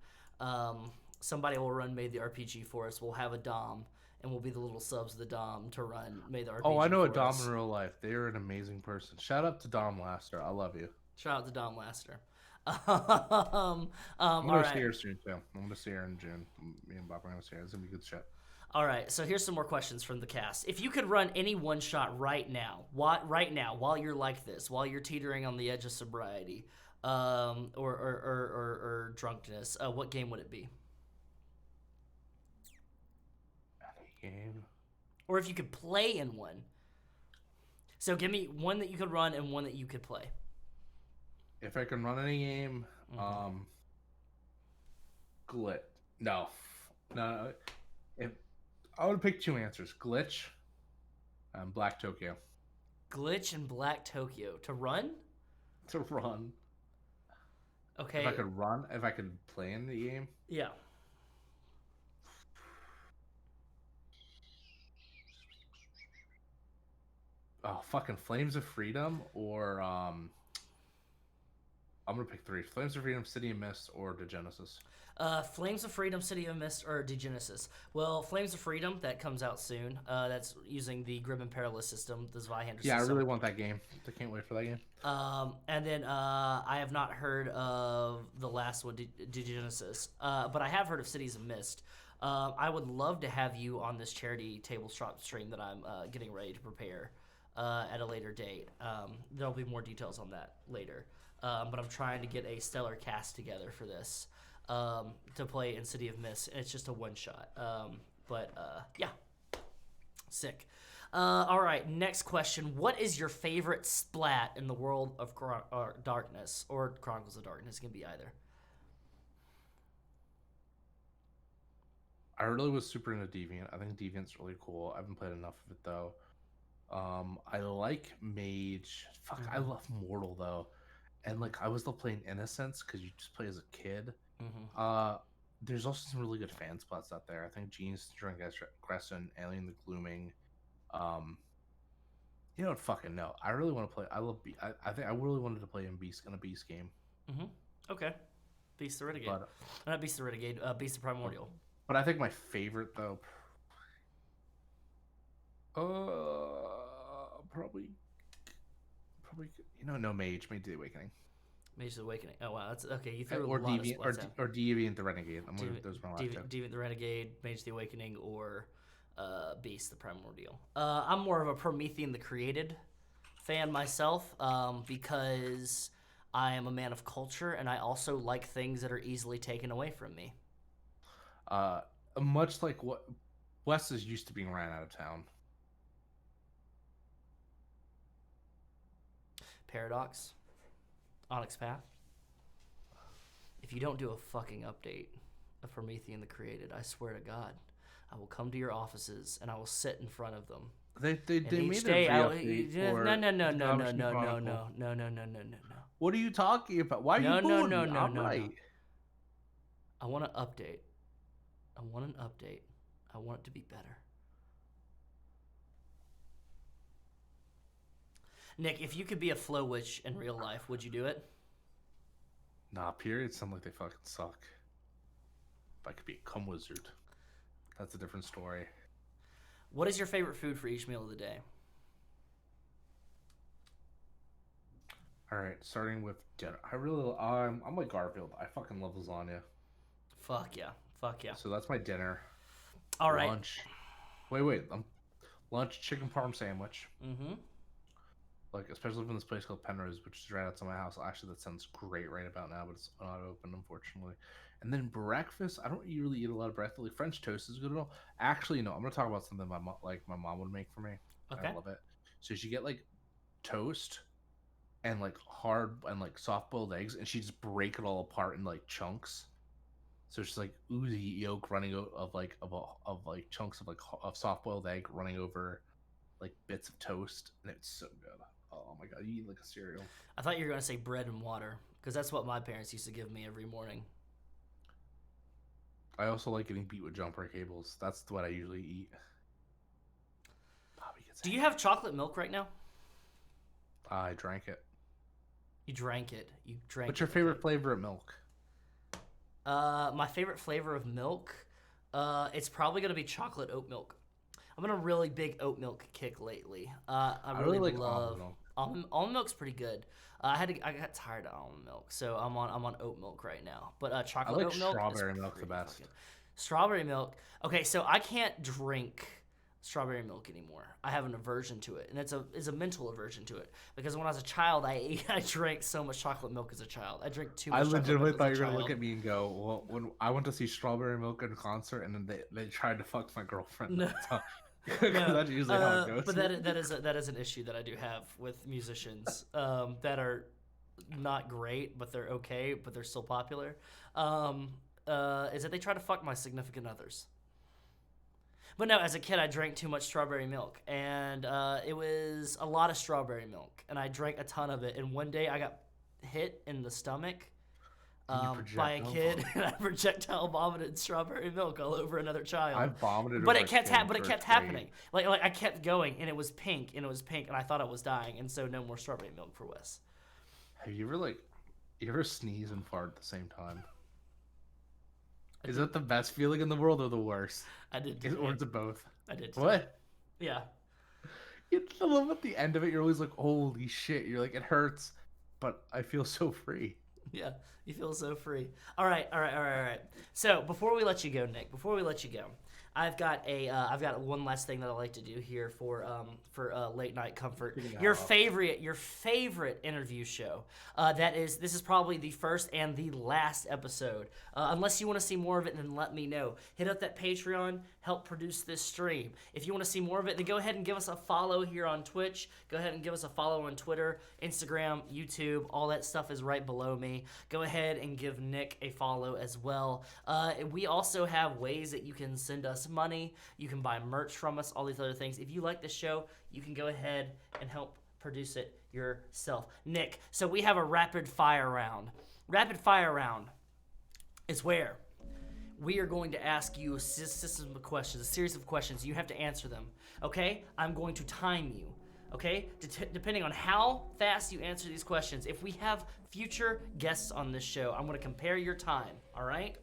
Somebody will run Made the RPG for us. We'll have a Dom, and we'll be the little subs of the Dom to run Made the RPG. Oh, I know a for Dom us. in real life. They're an amazing person. Shout out to Dom Laster. I love you. Shout out to Dom Laster. I'm all gonna right. see her soon too. I'm gonna see her in June. Me and Bob are gonna see her. It's gonna be good shit. All right, so here's some more questions from the cast. If you could run any one shot right now, while you're like this, while you're teetering on the edge of sobriety, or drunkenness, what game would it be? Any game. Or if you could play in one. So give me one that you could run and one that you could play. If I can run any game, Glitch. No. If I would pick two answers: Glitch, and Black Tokyo. Glitch and Black Tokyo to run. To run. Okay. If I could run, if I could play in the game. Yeah. Oh, fucking Flames of Freedom, or I'm gonna pick three: Flames of Freedom, City of Mist, or Degenesis. Flames of Freedom, City of Mist, or Degenesis. Well, Flames of Freedom, that comes out soon. That's using the Grim and Perilous system, the Zweihander system. Yeah, I really want that game. I can't wait for that game. And then I have not heard of the last one, Degenesis, but I have heard of Cities of Mist. I would love to have you on this charity tabletop stream that I'm getting ready to prepare at a later date. There'll be more details on that later. But I'm trying to get a stellar cast together for this to play in City of Mist. And it's just a one-shot. Yeah. Sick. All right, next question. What is your favorite splat in the world of Darkness? Or Chronicles of Darkness, it can be either. I really was super into Deviant. I think Deviant's really cool. I haven't played enough of it though. I like Mage. Fuck, I love Mortal though. And like I was still playing Innocence because you just play as a kid. There's also some really good fan spots out there. I think Gene's Transgression, Alien the Glooming. You don't fucking know. I really want to play. I love. I think I really wanted to play in a Beast game. Okay. Beast the Renegade. But, Not Beast the Renegade. Beast the Primordial. But I think my favorite though. Probably. No Mage the Awakening. Mage the Awakening. Oh wow, that's okay. You threw Or a lot Deviant, of splats out. or Deviant the Renegade. Those are my last two. Deviant the Renegade, Mage the Awakening, or Beast the Primordial. I'm more of a Promethean the Created fan myself, because I am a man of culture and I also like things that are easily taken away from me. Much like what Wes is used to being ran out of town. Paradox, Onyx Path. If you don't do a fucking update of Promethean the Created, I swear to God, I will come to your offices and I will sit in front of them. They And made each a day, re-update for no. What are you talking about? Why are you booing me? I'm right. I want an update. I want an update. I want it to be better. Nick, if you could be a flow witch in real life, would you do it? Nah, periods sound like they fucking suck. If I could be a cum wizard, that's a different story. What is your favorite food for each meal of the day? All right, starting with dinner. I'm like Garfield. I fucking love lasagna. Fuck yeah. So that's my dinner. All right. Lunch. Wait. Lunch, chicken parm sandwich. Mm-hmm. Like, especially from this place called Penrose, which is right outside my house. Actually, that sounds great right about now, but it's not open, unfortunately. And then breakfast, I don't really eat a lot of breakfast. Like, French toast is good and all. Actually, no, I'm gonna talk about something my mom would make for me. Okay. I love it. So she get like toast and like hard and like soft boiled eggs, and she just break it all apart in like chunks. So it's just like oozy yolk running of chunks of of soft boiled egg running over like bits of toast, and it's so good. Oh my god, you eat like a cereal. I thought you were gonna say bread and water, because that's what my parents used to give me every morning. I also like getting beat with jumper cables. That's what I usually eat. Bobby gets Do you have chocolate milk right now? I drank it. You drank it. What's your favorite flavor of milk? My favorite flavor of milk, it's probably gonna be chocolate oat milk. I'm on a really big oat milk kick lately. I really like love almond milk's pretty good. I got tired of almond milk, so I'm on oat milk right now. But chocolate oat milk, strawberry milk the best. Strawberry milk. Okay, so I can't drink strawberry milk anymore. I have an aversion to it, and it's a mental aversion to it, because when I was a child, I drank so much chocolate milk as a child. I drank too much. I legitimately thought you were gonna look at me and go, "Well, when I went to see Strawberry Milk in concert, and then they tried to fuck my girlfriend." No. No. That's usually how it goes. But that is an issue that I do have with musicians that are not great, but they're okay, but they're still popular. Is that they try to fuck my significant others. But no, as a kid, I drank too much strawberry milk, and it was a lot of strawberry milk, and I drank a ton of it. And one day, I got hit in the stomach by a kid, and I projectile vomited strawberry milk all over another child. I vomited, but it kept happening. Like I kept going, and it was pink, and I thought I was dying, and so no more strawberry milk for Wes. Have you ever sneeze and fart at the same time? Is that the best feeling in the world or the worst? I did. Or is it both? I did. What? Yeah. It's a little at the end of it. You're always like, "Holy shit!" You're like, "It hurts, but I feel so free." Yeah, you feel so free. All right. So before we let you go, Nick, I've got one last thing that I like to do here for late night comfort. Your favorite interview show. This is probably the first and the last episode. Unless you want to see more of it, then let me know. Hit up that Patreon. Help produce this stream. If you want to see more of it, then go ahead and give us a follow here on Twitch. Go ahead and give us a follow on Twitter, Instagram, YouTube. All that stuff is right below me. Go ahead and give Nick a follow as well. We also have ways that you can send us money. You can buy merch from us, all these other things. If you like the show, you can go ahead and help produce it yourself. Nick, so we have a rapid fire round. Rapid fire round is where we are going to ask you a system of questions, a series of questions. You have to answer them, okay? I'm going to time you, okay? Depending on how fast you answer these questions, if we have future guests on this show, I'm going to compare your time, all right?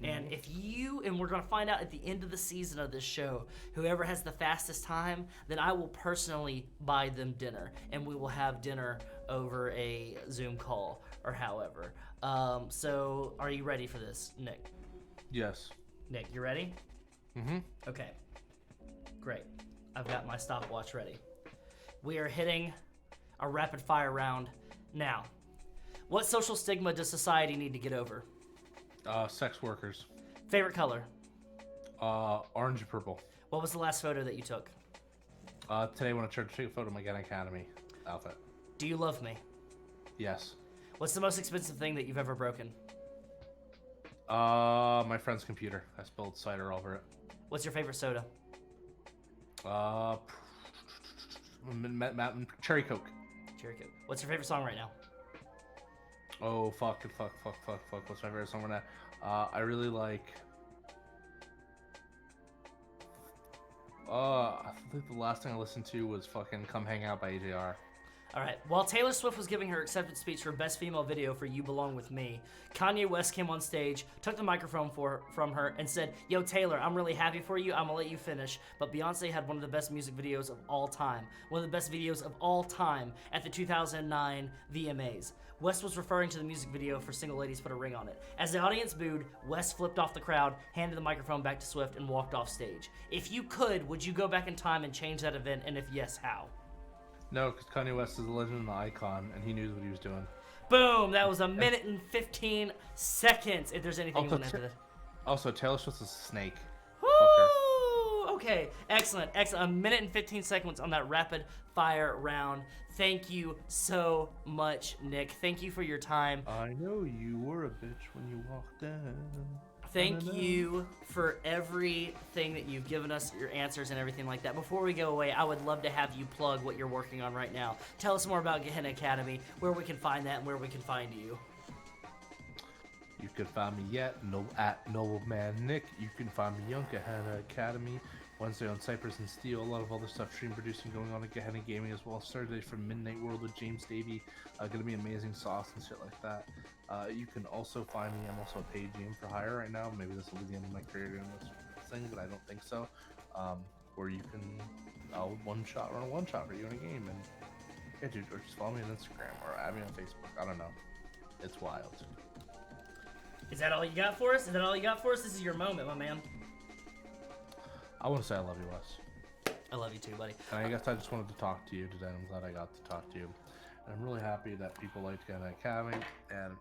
And we're going to find out at the end of the season of this show, whoever has the fastest time, then I will personally buy them dinner, and we will have dinner over a Zoom call or however. So are you ready for this, Nick? Yes. Nick, you ready? Mm-hmm. Okay. Great. I've got my stopwatch ready. We are hitting a rapid fire round now. What social stigma does society need to get over? Sex workers. Favorite color? Orange and purple. What was the last photo that you took? Today when I tried to take a photo of my Gun Academy outfit. Do you love me? Yes. What's the most expensive thing that you've ever broken? My friend's computer. I spilled cider over it. What's your favorite soda? Cherry Coke. Cherry Coke. What's your favorite song right now? Oh, fuck. What's my favorite song right now? I really like... I think the last thing I listened to was fucking Come Hang Out by AJR. All right. While Taylor Swift was giving her acceptance speech for Best Female Video for You Belong With Me, Kanye West came on stage, took the microphone from her, and said, "Yo, Taylor, I'm really happy for you. I'm going to let you finish, but Beyonce had one of the best music videos of all time. One of the best videos of all time at the 2009 VMAs. West was referring to the music video for Single Ladies Put a Ring on It. As the audience booed, West flipped off the crowd, handed the microphone back to Swift, and walked off stage. If you could, would you go back in time and change that event, and if yes, how?" No, because Kanye West is a legend and an icon, and he knew what he was doing. Boom! That was a minute and 15 seconds. If there's anything you want to add to that. Also, Taylor Swift's a snake. Woo! Okay, excellent. A minute and 15 seconds on that rapid fire round. Thank you so much, Nick. Thank you for your time. I know you were a bitch when you walked in. Thank you for everything that you've given us, your answers and everything like that. Before we go away, I would love to have you plug what you're working on right now. Tell us more about Gehenna Academy, where we can find that, and where we can find you. You can find me at Nobleman Nick. You can find me on Gehenna Academy. Wednesday on Cypress and Steel. A lot of other stuff stream producing going on at Gehenna Gaming as well. Saturday from Midnight World with James Davey. Gonna be amazing sauce and shit like that. You can also find me. I'm also a paid game for hire right now. Maybe this will be the end of my career doing this thing, but I don't think so. Where you can, I'll run a one shot for you in a game, and yeah, dude, or just follow me on Instagram or add me on Facebook. I don't know. It's wild. Is that all you got for us? This is your moment, my man. I want to say I love you, Wes. I love you too, buddy. And I guess I just wanted to talk to you today. I'm glad I got to talk to you. And I'm really happy that people liked Gehenna Academy. And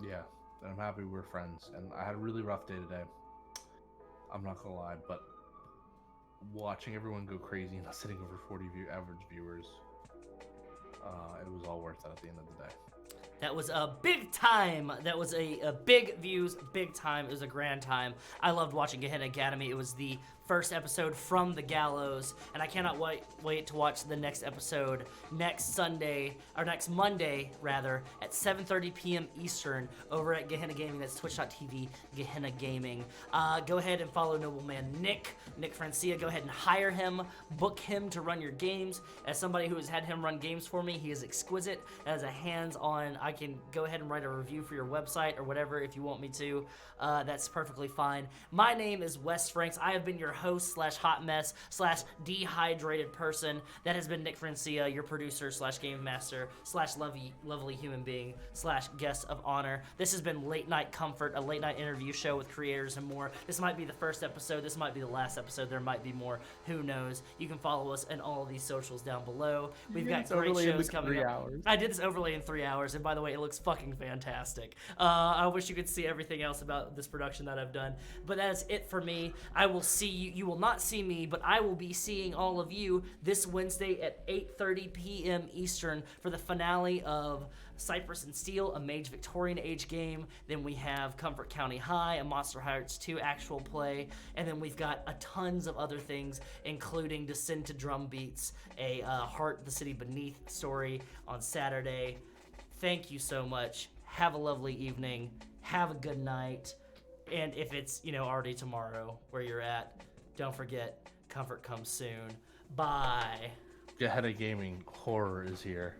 yeah, I'm happy we're friends. And I had a really rough day today. I'm not gonna lie, but watching everyone go crazy and sitting over 40 average viewers, it was all worth it at the end of the day. That was a big time. That was a big views, big time. It was a grand time. I loved watching Gehenna Academy. It was the first episode from the gallows, and I cannot wait to watch the next episode next Monday rather, at 7:30 p.m. Eastern over at Gehenna Gaming. That's twitch.tv, Gehenna Gaming. Go ahead and follow Nobleman Nick Francia. Go ahead and hire him, book him to run your games. As somebody who has had him run games for me, he is exquisite. As a hands-on, I can go ahead and write a review for your website or whatever if you want me to. That's perfectly fine. My name is Wes Franks. I have been your host / hot mess / dehydrated person. That has been Nick Francia, your producer / game master / lovely human being / guest of honor. This has been Late Night Comfort, a late night interview show with creators and more. This might be the first episode. This might be the last episode. There might be more. Who knows? You can follow us in all of these socials down below. We've got great shows coming up. I did this overlay in 3 hours, and by the way, it looks fucking fantastic. I wish you could see everything else about this production that I've done, but that's it for me. I will see you. You will not see me, but I will be seeing all of you this Wednesday at 8:30 p.m. Eastern for the finale of Cypress and Steel, a Mage Victorian Age game. Then we have Comfort County High, a Monster Hearts 2 actual play, and then we've got tons of other things, including Descend to Drum Beats, a Heart the City Beneath story on Saturday. Thank you so much. Have a lovely evening. Have a good night. And if it's, already tomorrow where you're at, don't forget, comfort comes soon. Bye. Gehenna Gaming horror is here.